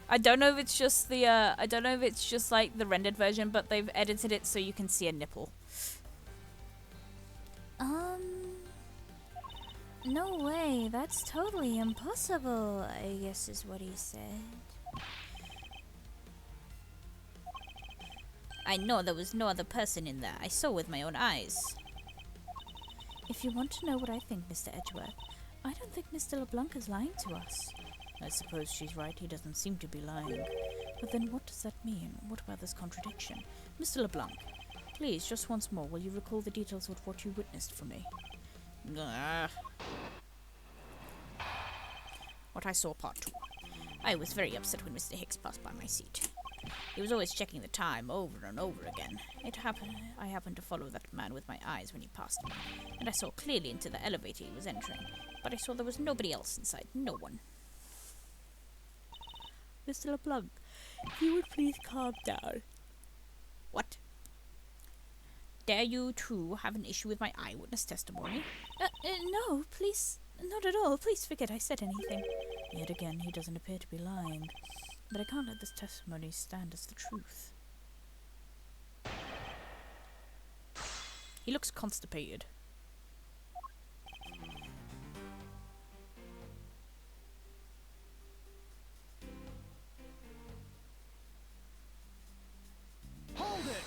I don't know if it's just the, I don't know if it's just like the rendered version, but they've edited it so you can see a nipple. No way, that's totally impossible, I guess is what he said. I know there was no other person in there. I saw with my own eyes. If you want to know what I think, Mr. Edgeworth, I don't think Mr. LeBlanc is lying to us. I suppose she's right, he doesn't seem to be lying. But then what does that mean? What about this contradiction? Mr. LeBlanc, please, just once more, will you recall the details of what you witnessed for me? What I saw, part 2. I was very upset when Mr. Hicks passed by my seat. He was always checking the time over and over again. I happened to follow that man with my eyes when he passed me, and I saw clearly into the elevator he was entering, but I saw there was nobody else inside, no one. Mr. LeBlanc, if you would please calm down. What? Dare you too have an issue with my eyewitness testimony? No, please, not at all. Please forget I said anything. Yet again, he doesn't appear to be lying. But I can't let this testimony stand as the truth. He looks constipated. Hold it!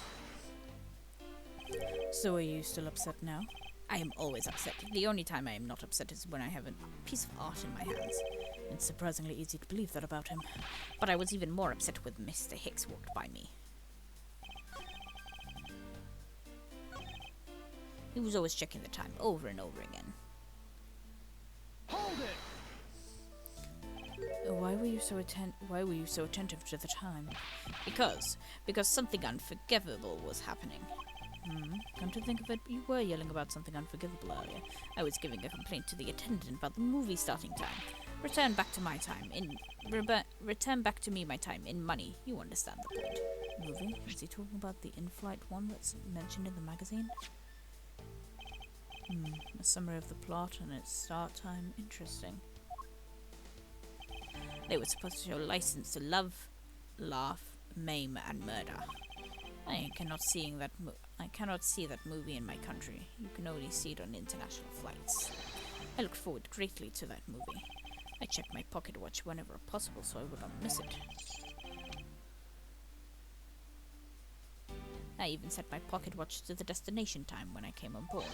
So are you still upset now? I am always upset. The only time I am not upset is when I have a piece of art in my hands. It's surprisingly easy to believe that about him. But I was even more upset when Mr. Hicks walked by me. He was always checking the time over and over again. Hold it! Why were you so attentive to the time? Because something unforgivable was happening. Come to think of it, you were yelling about something unforgivable earlier. I was giving a complaint to the attendant about the movie starting time. Return back to me my time in money. You understand the point. Movie? Is he talking about the in-flight one that's mentioned in the magazine? A summary of the plot and its start time. Interesting. They were supposed to show license to love, laugh, maim, and murder. I cannot see that movie in my country. You can only see it on international flights. I looked forward greatly to that movie. I checked my pocket watch whenever possible so I would not miss it. I even set my pocket watch to the destination time when I came on board.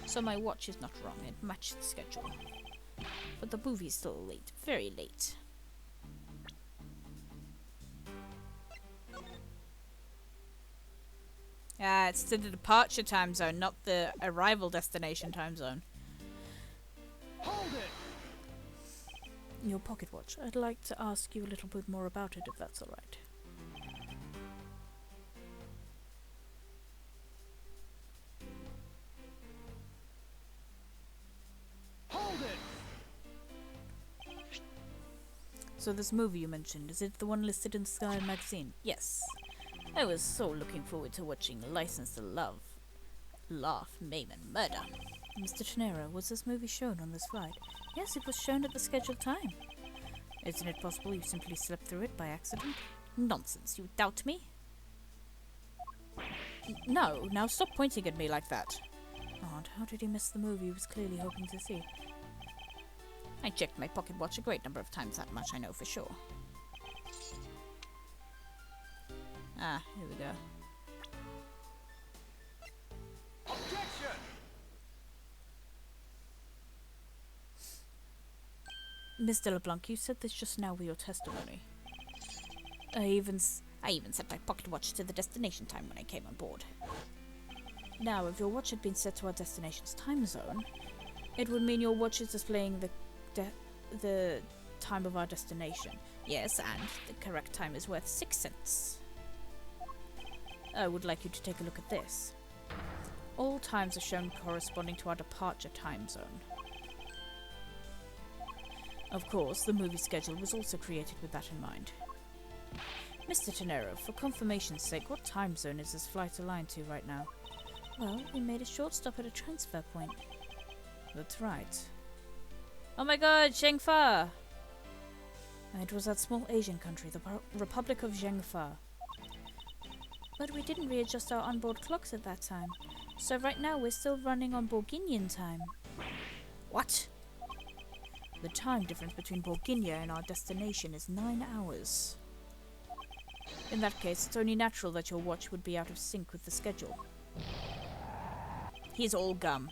So my watch is not wrong, it matched the schedule. But the movie is still late, very late. It's to the departure time zone, not the arrival destination time zone. Hold it! Your pocket watch. I'd like to ask you a little bit more about it, if that's alright. Hold it! So this movie you mentioned, is it the one listed in Sky magazine? Yes. I was so looking forward to watching License to Love, Laugh, Maim and Murder. Mr. Tenero, was this movie shown on this flight? Yes, it was shown at the scheduled time. Isn't it possible you simply slept through it by accident? Nonsense, you doubt me? No, now stop pointing at me like that. Odd, how did he miss the movie he was clearly hoping to see? I checked my pocket watch a great number of times, that much I know for sure. Ah, here we go. Objection! Mr. LeBlanc, you said this just now with your testimony. I I even set my pocket watch to the destination time when I came on board. Now, if your watch had been set to our destination's time zone, it would mean your watch is displaying the time of our destination. Yes, and the correct time is worth 6 cents. I would like you to take a look at this. All times are shown corresponding to our departure time zone. Of course, the movie schedule was also created with that in mind. Mr. Tenero, for confirmation's sake, what time zone is this flight aligned to right now? Well, we made a short stop at a transfer point. That's right. Oh my god, Zhengfa! It was that small Asian country, the Republic of Zhengfa. But we didn't readjust our onboard clocks at that time. So right now we're still running on Borginian time. What? The time difference between Borginia and our destination is 9 hours. In that case, it's only natural that your watch would be out of sync with the schedule. He's all gum.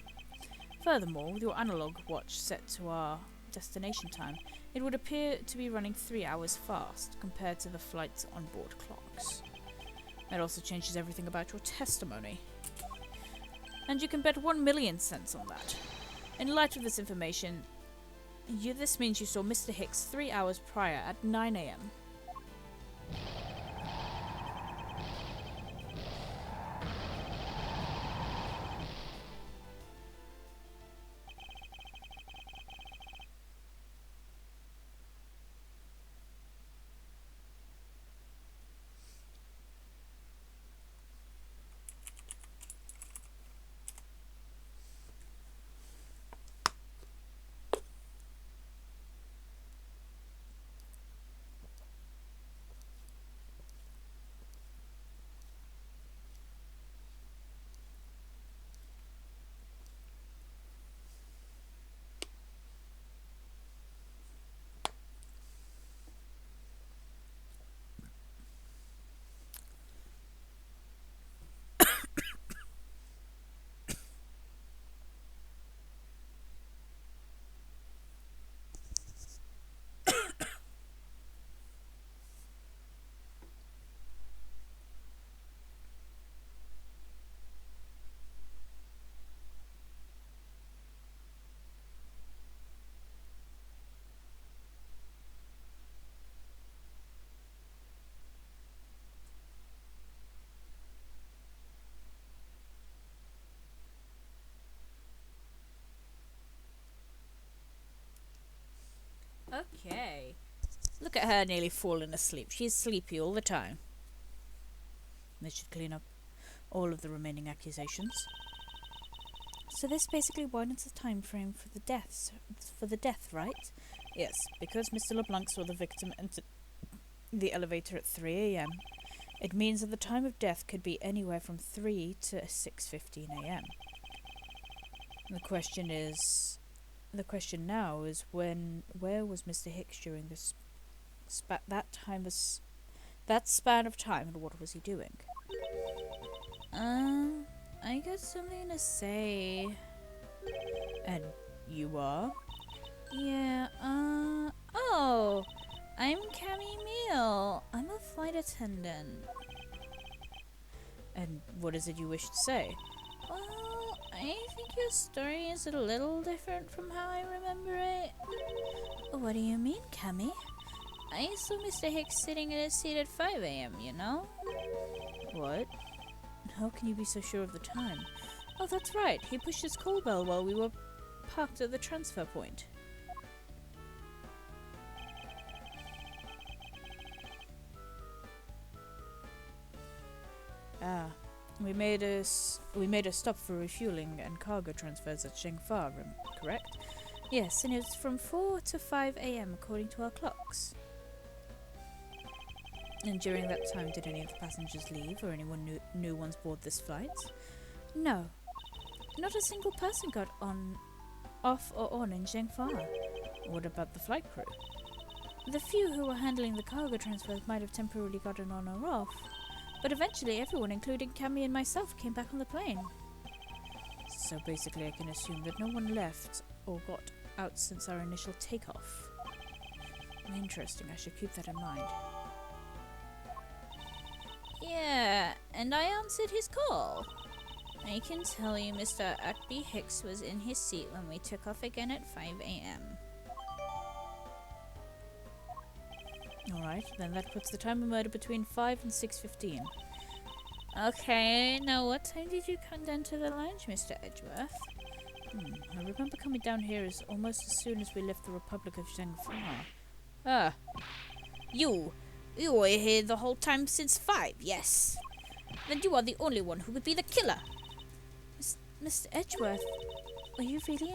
Furthermore, with your analog watch set to our destination time, it would appear to be running 3 hours fast compared to the flight's onboard clocks. That also changes everything about your testimony. And you can bet 1,000,000 cents on that. In light of this information, this means you saw Mr. Hicks 3 hours prior at 9 AM. Okay. Look at her nearly falling asleep. She's sleepy all the time. This should clean up all of the remaining accusations. So this basically widens the time frame for the death, right? Yes, because Mr. LeBlanc saw the victim enter the elevator at 3 AM. It means that the time of death could be anywhere from 3 to 6:15 AM. The question now is where was Mr. Hicks during this that span of time, and what was he doing? I got something to say. And you are? Yeah, oh, I'm Cammy Meal. I'm a flight attendant. And what is it you wish to say? Well, I think your story is a little different from how I remember it. What do you mean, Cammy? I saw Mr. Hicks sitting in his seat at 5 AM, you know? What? How can you be so sure of the time? Oh, that's right. He pushed his call bell while we were parked at the transfer point. Ah, we made a stop for refueling and cargo transfers at Zhengfa, correct? Yes, and it's from 4 to 5 AM according to our clocks. And during that time, did any of the passengers leave or anyone new ones board this flight? No. Not a single person got off or on in Zhengfa. What about the flight crew? The few who were handling the cargo transfers might have temporarily gotten on or off, but eventually everyone, including Cammy and myself, came back on the plane. So basically I can assume that no one left or got out since our initial takeoff. Interesting, I should keep that in mind. Yeah, and I answered his call. I can tell you Mr. Atby Hicks was in his seat when we took off again at 5 a.m. Alright, then that puts the time of murder between 5 and 6:15. Okay, now what time did you come down to the lounge, Mr. Edgeworth? I remember coming down here almost as soon as we left the Republic of Zhengfa. Ah, you were here the whole time since 5, yes? Then you are the only one who would be the killer. Mr. Edgeworth, were you really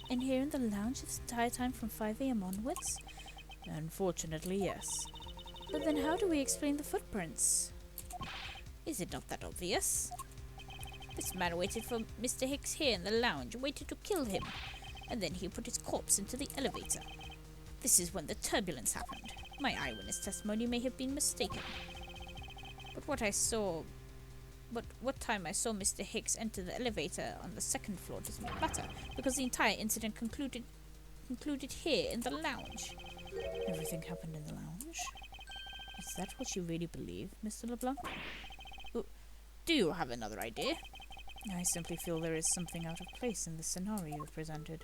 in here in the lounge this entire time from 5 a.m. onwards? Unfortunately, yes. But then how do we explain the footprints? Is it not that obvious? This man waited for Mr. Hicks here in the lounge, waited to kill him, and then he put his corpse into the elevator. This is when the turbulence happened. My eyewitness testimony may have been mistaken. But what time I saw Mr. Hicks enter the elevator on the second floor does not matter, because the entire incident concluded here in the lounge. Everything happened in the lounge? Is that what you really believe, Mr. LeBlanc? Do you have another idea? I simply feel there is something out of place in the scenario you presented.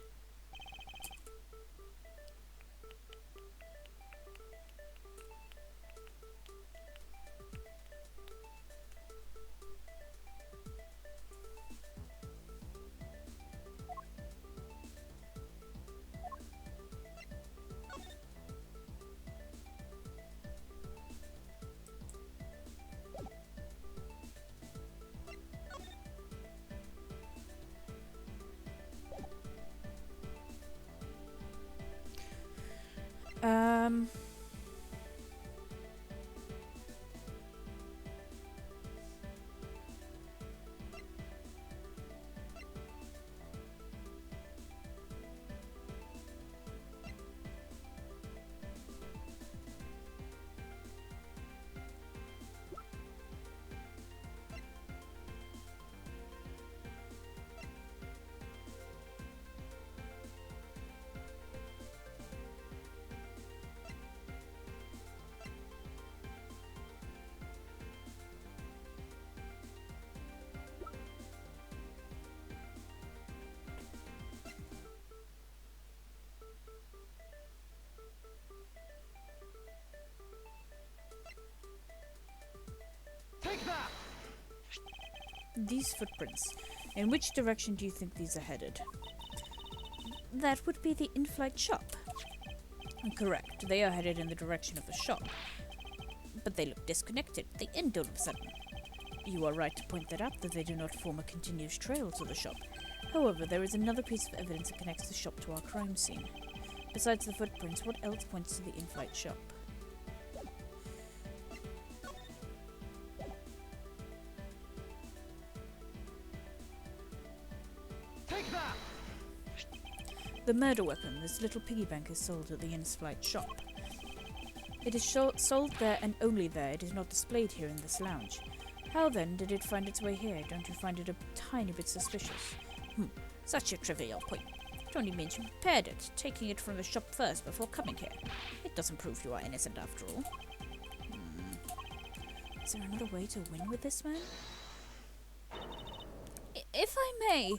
Take that! These footprints. In which direction do you think these are headed? That would be the in-flight shop. Correct. They are headed in the direction of the shop. But they look disconnected. They end all of a sudden. You are right to point that out, that they do not form a continuous trail to the shop. However, there is another piece of evidence that connects the shop to our crime scene. Besides the footprints, what else points to the in-flight shop? Take that! The murder weapon, this little piggy bank, is sold at the in-flight shop. It is sold there and only there. It is not displayed here in this lounge. How then did it find its way here? Don't you find it a tiny bit suspicious? Such a trivial point. It only means you prepared it, taking it from the shop first before coming here. It doesn't prove you are innocent after all. Is there another way to win with this man? If I may.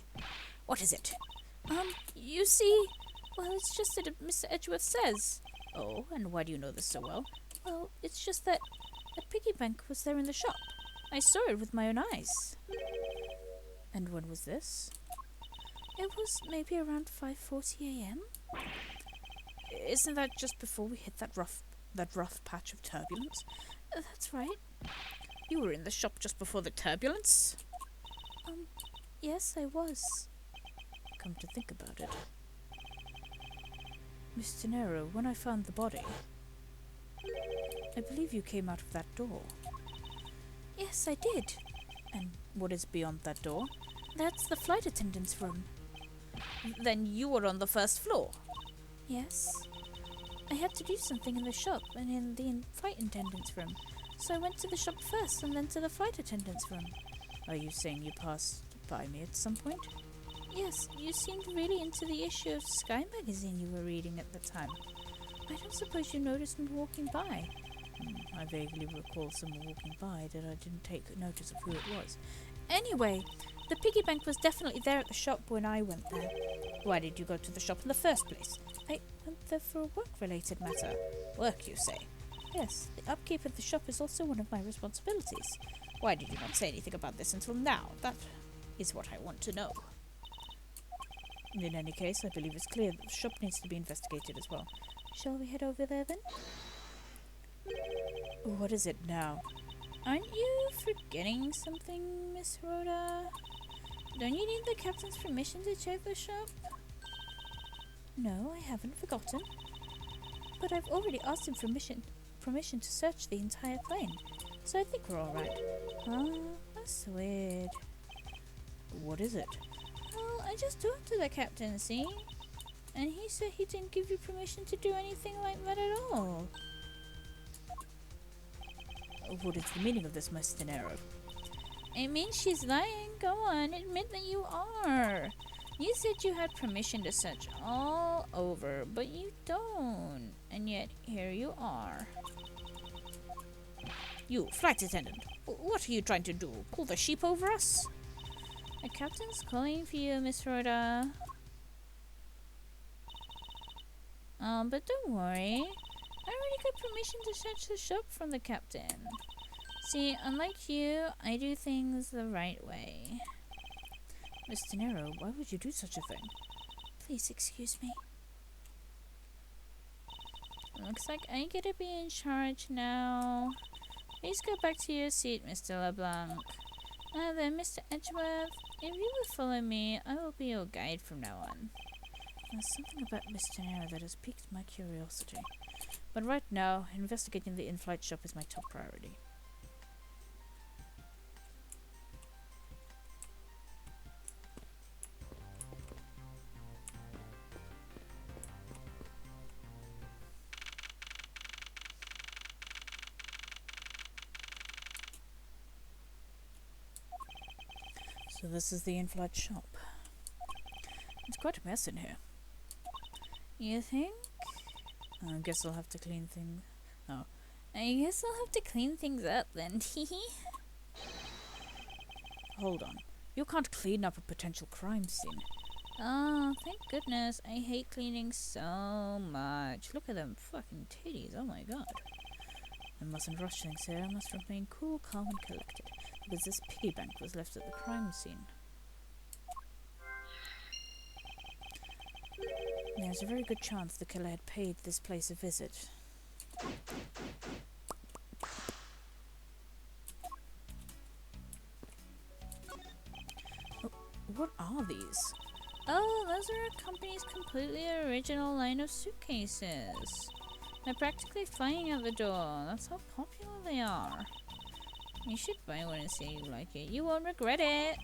What is it? You see, well, it's just that Mr. Edgeworth says. Oh, and why do you know this so well? Well, it's just that a piggy bank was there in the shop. I saw it with my own eyes. And when was this? It was maybe around 5:40 a.m. Isn't that just before we hit that rough patch of turbulence? That's right. You were in the shop just before the turbulence? Yes, I was. Come to think about it. Miss Tenero, when I found the body, I believe you came out of that door. Yes, I did. And what is beyond that door? That's the flight attendant's room. Then you were on the first floor? Yes. I had to do something in the shop and in the flight attendant's room. So I went to the shop first and then to the flight attendant's room. Are you saying you passed by me at some point? Yes, you seemed really into the issue of Sky magazine you were reading at the time. I don't suppose you noticed me walking by. I vaguely recall someone walking by that I didn't take notice of who it was. Anyway, the piggy bank was definitely there at the shop when I went there. Why did you go to the shop in the first place? I went there for a work-related matter. Work, you say? Yes, the upkeep of the shop is also one of my responsibilities. Why did you not say anything about this until now? That is what I want to know. In any case, I believe it's clear that the shop needs to be investigated as well. Shall we head over there then? What is it now? Aren't you forgetting something, Miss Rhoda? Don't you need the captain's permission to check the shop? No, I haven't forgotten. But I've already asked him permission to search the entire plane, so I think we're alright. Oh, that's weird. What is it? Well, I just talked to the captain, see? And he said he didn't give you permission to do anything like that at all. What is the meaning of this, Miss Tenero? It means she's lying. Go on, admit that you are. You said you had permission to search all over, but you don't. And yet, here you are. You, flight attendant, what are you trying to do? Pull the sheep over us? The captain's calling for you, Miss Rhoda. But don't worry. I already got permission to search the shop from the captain. See, unlike you, I do things the right way. Miss Tenero, why would you do such a thing? Please excuse me. Looks like I get to be in charge now. Please go back to your seat, Mr. LeBlanc. Now then, Mr. Edgeworth, if you will follow me, I will be your guide from now on. There's something about Miss Tenero that has piqued my curiosity. But right now, investigating the in-flight shop is my top priority. So this is the in-flight shop. It's quite a mess in here. You think? I guess I'll have to clean things. Oh. I guess I'll have to clean things up then. Hold on. You can't clean up a potential crime scene. Oh, thank goodness. I hate cleaning so much. Look at them fucking titties. Oh my god. I mustn't rush things here. I must remain cool, calm, and collected. Because this piggy bank was left at the crime scene. There's a very good chance the killer had paid this place a visit. Oh, what are these? Oh, those are a company's completely original line of suitcases. They're practically flying out the door. That's how popular they are. You should buy one and see if you like it. You won't regret it.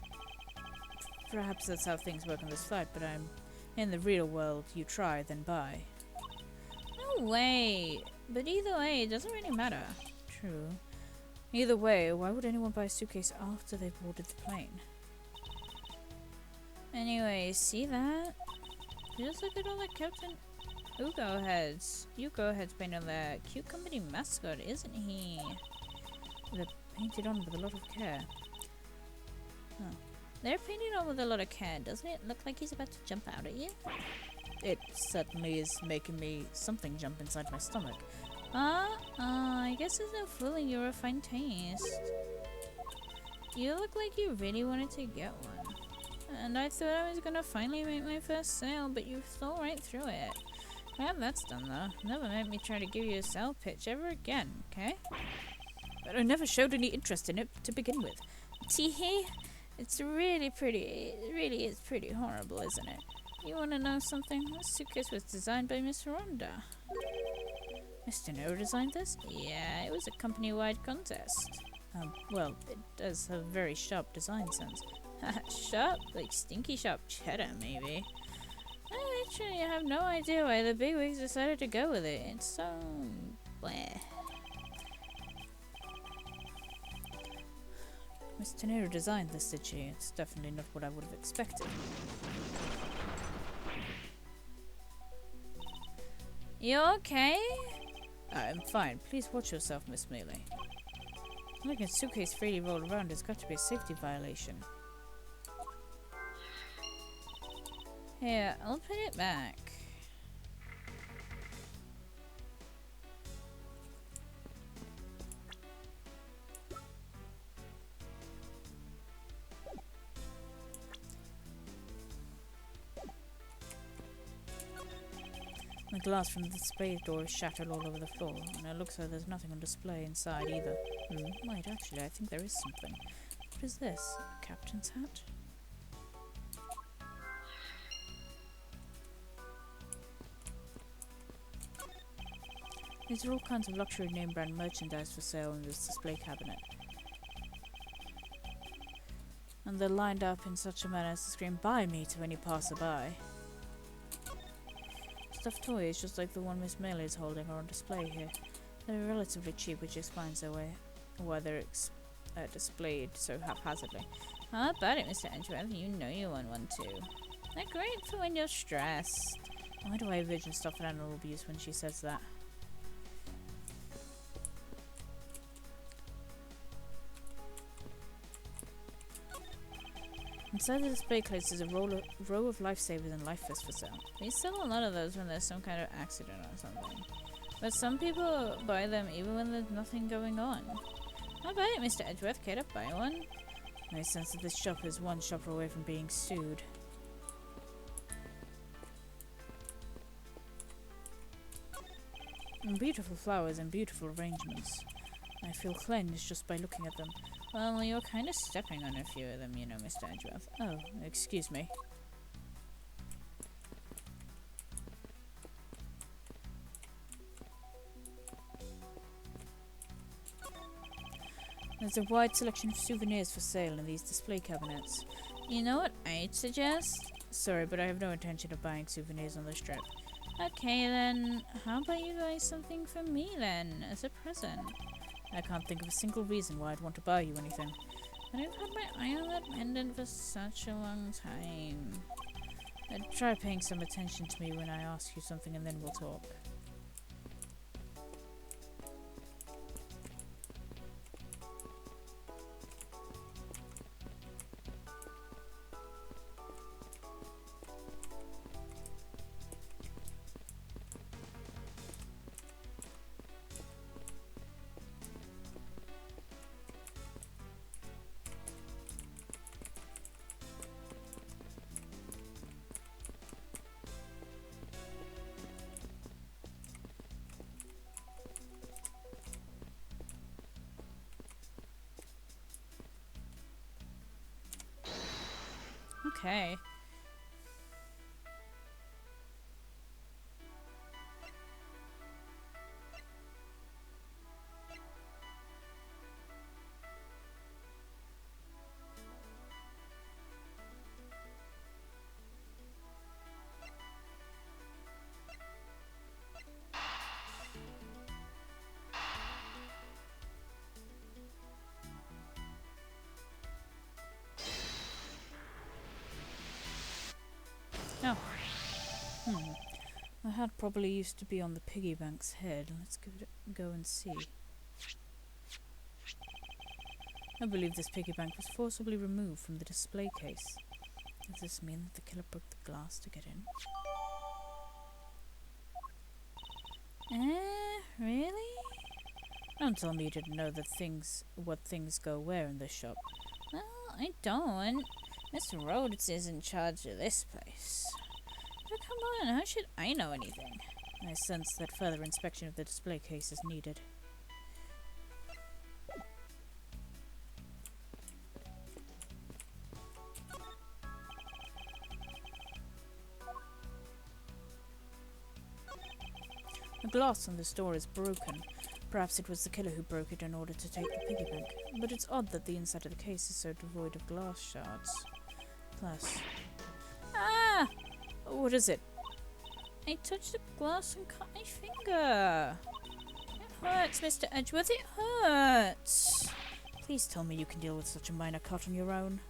Perhaps that's how things work on this flight, but in the real world, you try, then buy. No way! But either way, it doesn't really matter. True. Either way, why would anyone buy a suitcase after they've boarded the plane? Anyway, see that? Just look at all the Captain Hugo heads. Hugo heads painted on the cute company mascot, isn't he? They're painted on with a lot of care. Huh. They're painted on with a lot of care. Doesn't it look like he's about to jump out at you? It certainly is making me something jump inside my stomach. I guess there's no fooling your refined taste. You look like you really wanted to get one. And I thought I was gonna finally make my first sale, but you stole right through it. Well, that's done though. Never make me try to give you a sale pitch ever again, okay? But I never showed any interest in it to begin with. Teehee? It's really pretty. It really is pretty horrible, isn't it? You wanna know something? This suitcase was designed by Miss Rhonda. Mr. No designed this? Yeah, it was a company-wide contest. Well, it does have very sharp design sense. Sharp? Like stinky sharp cheddar, maybe. I literally have no idea why the bigwigs decided to go with it. It's so... bleh. Miss Tenero designed this, did she? It's definitely not what I would have expected. You okay? I'm fine. Please watch yourself, Miss Mealy. Letting a suitcase freely roll around has got to be a safety violation. Here, I'll put it back. The glass from the display door is shattered all over the floor, and it looks like there's nothing on display inside either. Wait, actually, I think there is something. What is this? A captain's hat? These are all kinds of luxury name brand merchandise for sale in this display cabinet. And they're lined up in such a manner as to scream "Buy me" to any passerby. Stuffed toys, just like the one Miss Mealy is holding, are on display here. They're relatively cheap, which explains why they're displayed so haphazardly. How about it, Mr. Edgeworth? You know you want one too. They're great for when you're stressed. Why do I envision stuffed animal abuse when she says that? Inside the display case is a row of lifesavers and life vests for sale. They sell a lot of those when there's some kind of accident or something. But some people buy them even when there's nothing going on. How about it, Mr. Edgeworth? Care to buy one? I sense that this shop is one shopper away from being sued. And beautiful flowers and beautiful arrangements. I feel cleansed just by looking at them. Well, you're kind of stepping on a few of them, you know, Mr. Edgeworth. Oh, excuse me. There's a wide selection of souvenirs for sale in these display cabinets. You know what I'd suggest? Sorry, but I have no intention of buying souvenirs on this trip. Okay then, how about you buy something for me then, as a present? I can't think of a single reason why I'd want to buy you anything. But I've had my eye on that pendant for such a long time. Try paying some attention to me when I ask you something and then we'll talk. Okay. Oh. My hat probably used to be on the piggy bank's head. Let's give it a go and see. I believe this piggy bank was forcibly removed from the display case. Does this mean that the killer broke the glass to get in? Really? Don't tell me you didn't know that what things go where in this shop. Well, I don't. Mr. Rhodes is in charge of this place. But come on, how should I know anything? I sense that further inspection of the display case is needed. The glass on this door is broken. Perhaps it was the killer who broke it in order to take the piggy bank. But it's odd that the inside of the case is so devoid of glass shards. Plus... Ah! What is it? I touched the glass and cut my finger. It hurts, Mr. Edgeworth. It hurts. Please tell me you can deal with such a minor cut on your own.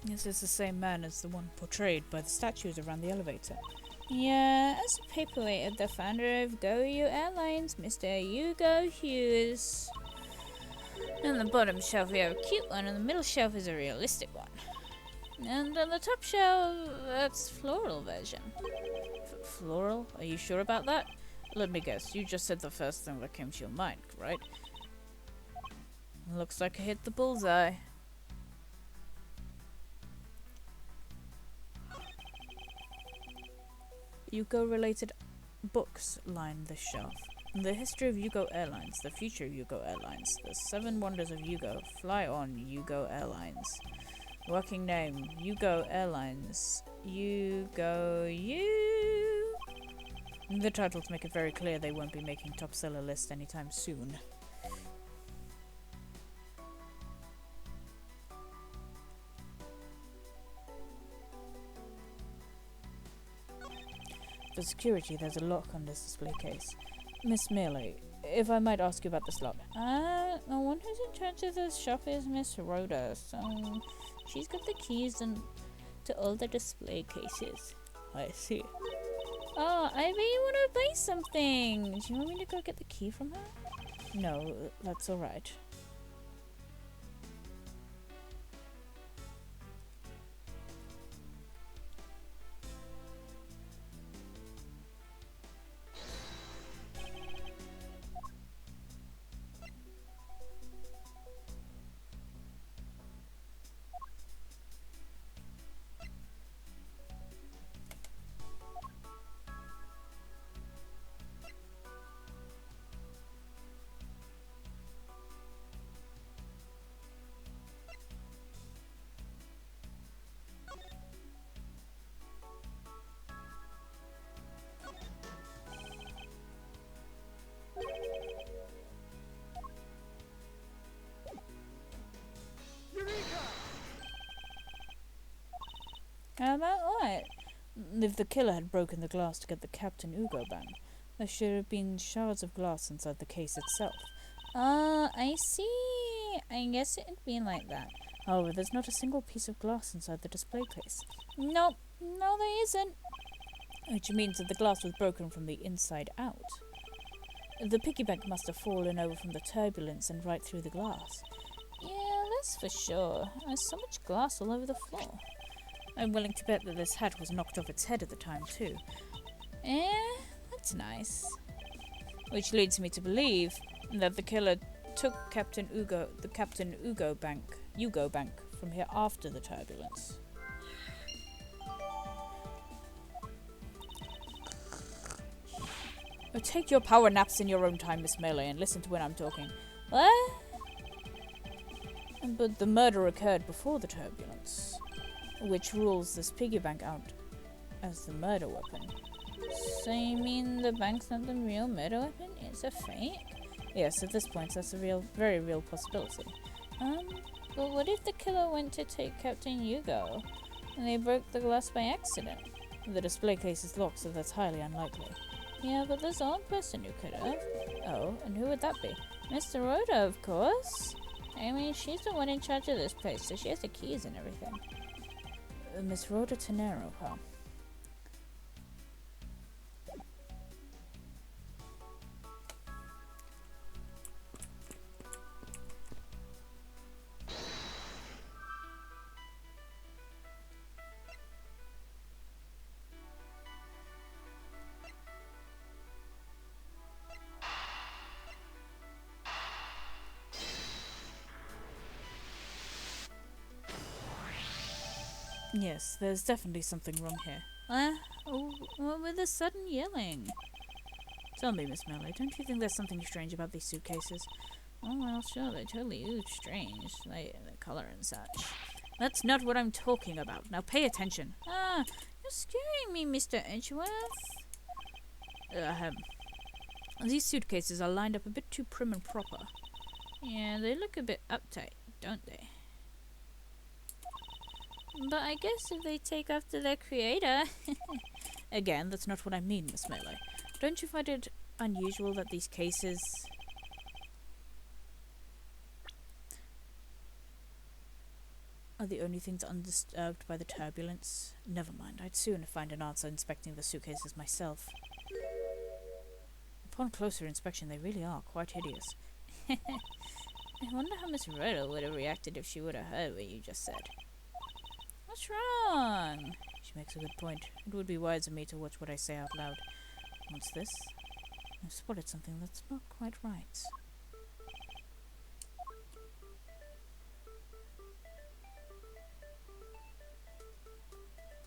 This is the same man as the one portrayed by the statues around the elevator. Yeah, as a paperweight of the founder of Go You Airlines, Mr. Hugo Hughes. On the bottom shelf we have a cute one, and the middle shelf is a realistic one. And on the top shelf, that's floral version. Floral? Are you sure about that? Let me guess, you just said the first thing that came to your mind, right? Looks like I hit the bullseye. Yugo-related books line this shelf. The history of Yugo Airlines, the future of Yugo Airlines, the 7 wonders of Yugo, fly on Yugo Airlines. Working name, Yugo Airlines. Yugo You. The titles make it very clear they won't be making top seller list anytime soon. For security, there's a lock on this display case. Miss Mealy, if I might ask you about this lock. The one who's in charge of the shop is Miss Rhoda, so she's got the keys to all the display cases. I see. Oh, I bet you want to buy something. Do you want me to go get the key from her? No, that's alright. EURIKA! How about what? If the killer had broken the glass to get the Captain Ugo bang, there should have been shards of glass inside the case itself. I see. I guess it'd be like that. However, there's not a single piece of glass inside the display case. Nope, no there isn't. Which means that the glass was broken from the inside out. The piggy bank must have fallen over from the turbulence and right through the glass. Yeah, that's for sure. There's so much glass all over the floor. I'm willing to bet that this hat was knocked off its head at the time, too. That's nice. Which leads me to believe that the killer took the Captain Ugo bank from here after the turbulence. Take your power naps in your own time, Miss Melee, and listen to when I'm talking. What? But the murder occurred before the turbulence, which rules this piggy bank out as the murder weapon. So you mean the bank's not the real murder weapon? It's a fake? Yes, at this point that's a very real possibility. But what if the killer went to take Captain Hugo and they broke the glass by accident? The display case is locked, so that's highly unlikely. Yeah, but there's one person who could have. Oh, and who would that be? Mr. Rhoda, of course. I mean, she's the one in charge of this place, so she has the keys and everything. Miss Rhoda Tenero, huh? Yes, there's definitely something wrong here. What with the sudden yelling? Tell me, Miss Melee, don't you think there's something strange about these suitcases? Oh, well, sure, they're totally strange. The colour and such. That's not what I'm talking about. Now pay attention. You're scaring me, Mr. Edgeworth. These suitcases are lined up a bit too prim and proper. Yeah, they look a bit uptight, don't they? But I guess if they take after their creator... Again, that's not what I mean, Miss Melee. Don't you find it unusual that these cases... are the only things undisturbed by the turbulence. Never mind, I'd sooner find an answer inspecting the suitcases myself. Upon closer inspection, they really are quite hideous. I wonder how Miss Riddle would have reacted if she would have heard what you just said. What's wrong? She makes a good point. It would be wise of me to watch what I say out loud. What's this? I've spotted something that's not quite right.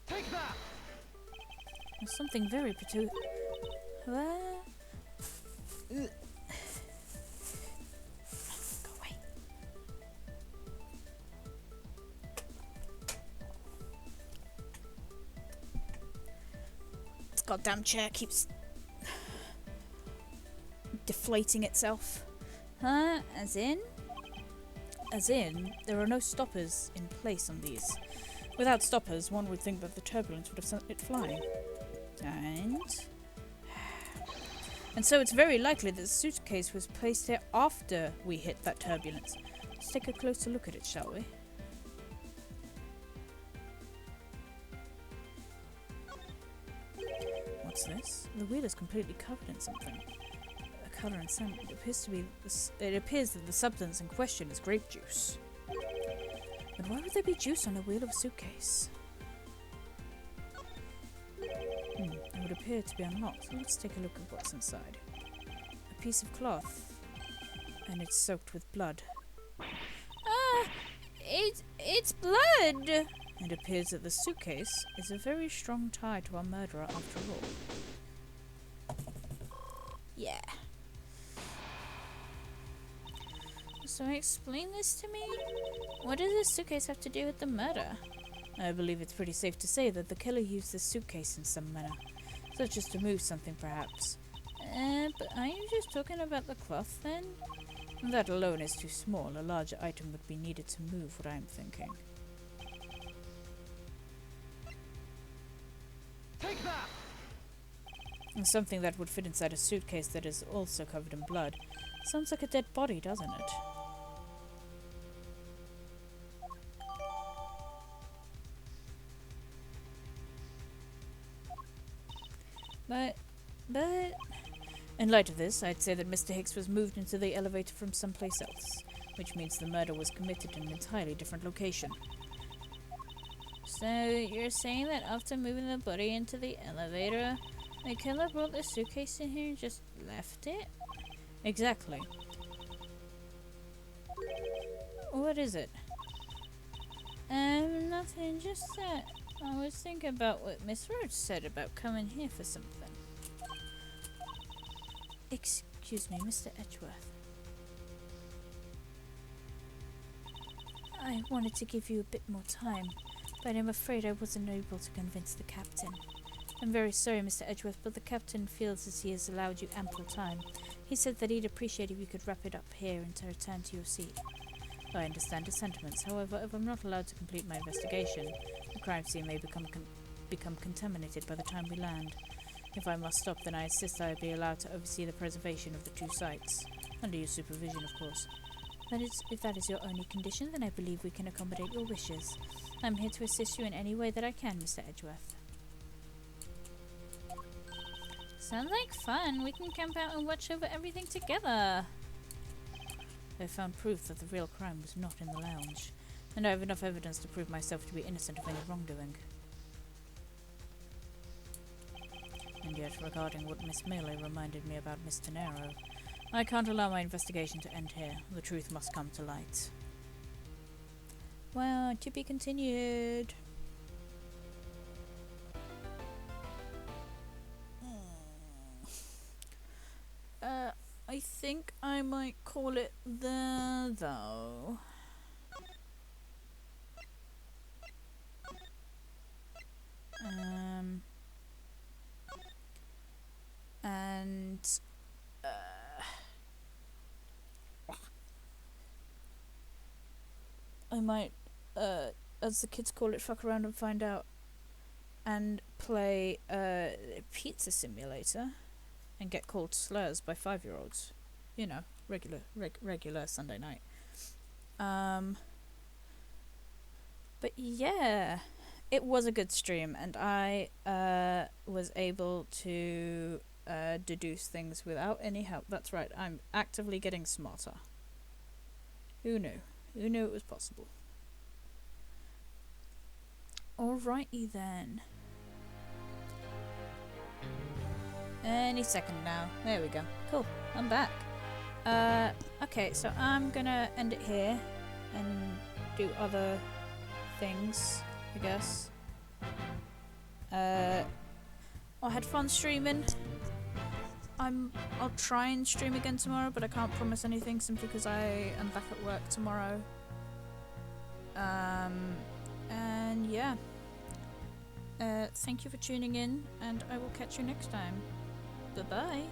Take that! There's something very peculiar. Go away. This goddamn chair keeps deflating itself. Huh? As in? As in, there are no stoppers in place on these. Without stoppers, one would think that the turbulence would have sent it flying. And so it's very likely that the suitcase was placed here after we hit that turbulence. Let's take a closer look at it, shall we? What's this? The wheel is completely covered in something. A colour and scent. It appears that the substance in question is grape juice. But why would there be juice on the wheel of a suitcase? It would appear to be unlocked. So let's take a look at what's inside. A piece of cloth. And it's soaked with blood. Ah! It's blood! It appears that the suitcase is a very strong tie to our murderer after all. Yeah. So explain this to me? What does this suitcase have to do with the murder? I believe it's pretty safe to say that the killer used this suitcase in some manner, such as to move something perhaps. But are you just talking about the cloth then? That alone is too small. A larger item would be needed to move what I'm thinking. Take that! And something that would fit inside a suitcase that is also covered in blood. Sounds like a dead body, doesn't it? But... In light of this, I'd say that Mr. Hicks was moved into the elevator from someplace else, which means the murder was committed in an entirely different location. So, you're saying that after moving the body into the elevator, the killer brought the suitcase in here and just left it? Exactly. What is it? Nothing, just that I was thinking about what Miss Rhodes said about coming here for something. Excuse me, Mr. Edgeworth. I wanted to give you a bit more time, but I'm afraid I wasn't able to convince the captain. I'm very sorry, Mr. Edgeworth, but the captain feels as he has allowed you ample time. He said that he'd appreciate if you could wrap it up here and to return to your seat. I understand his sentiments. However, if I'm not allowed to complete my investigation, the crime scene may become contaminated by the time we land. If I must stop, then I insist I be allowed to oversee the preservation of the two sites. Under your supervision, of course. If that is your only condition, then I believe we can accommodate your wishes. I'm here to assist you in any way that I can, Mr. Edgeworth. Sounds like fun. We can camp out and watch over everything together. I found proof that the real crime was not in the lounge, and I have enough evidence to prove myself to be innocent of any wrongdoing. And yet, regarding what Miss Melee reminded me about Miss Tenero, I can't allow my investigation to end here. The truth must come to light. Well, to be continued. I think I might call it there, though. And I might, as the kids call it, fuck around and find out, and play Pizza Simulator, and get called slurs by 5-year-olds. You know, regular Sunday night. But yeah, it was a good stream, and I was able to deduce things without any help. That's right, I'm actively getting smarter. Who knew? Who knew it was possible? Alrighty then. Any second now. There we go. Cool. I'm back. Okay, so I'm gonna end it here and do other things, I guess. I had fun streaming. I'll try and stream again tomorrow, but I can't promise anything simply because I am back at work tomorrow. And yeah. Thank you for tuning in, and I will catch you next time. Bye-bye.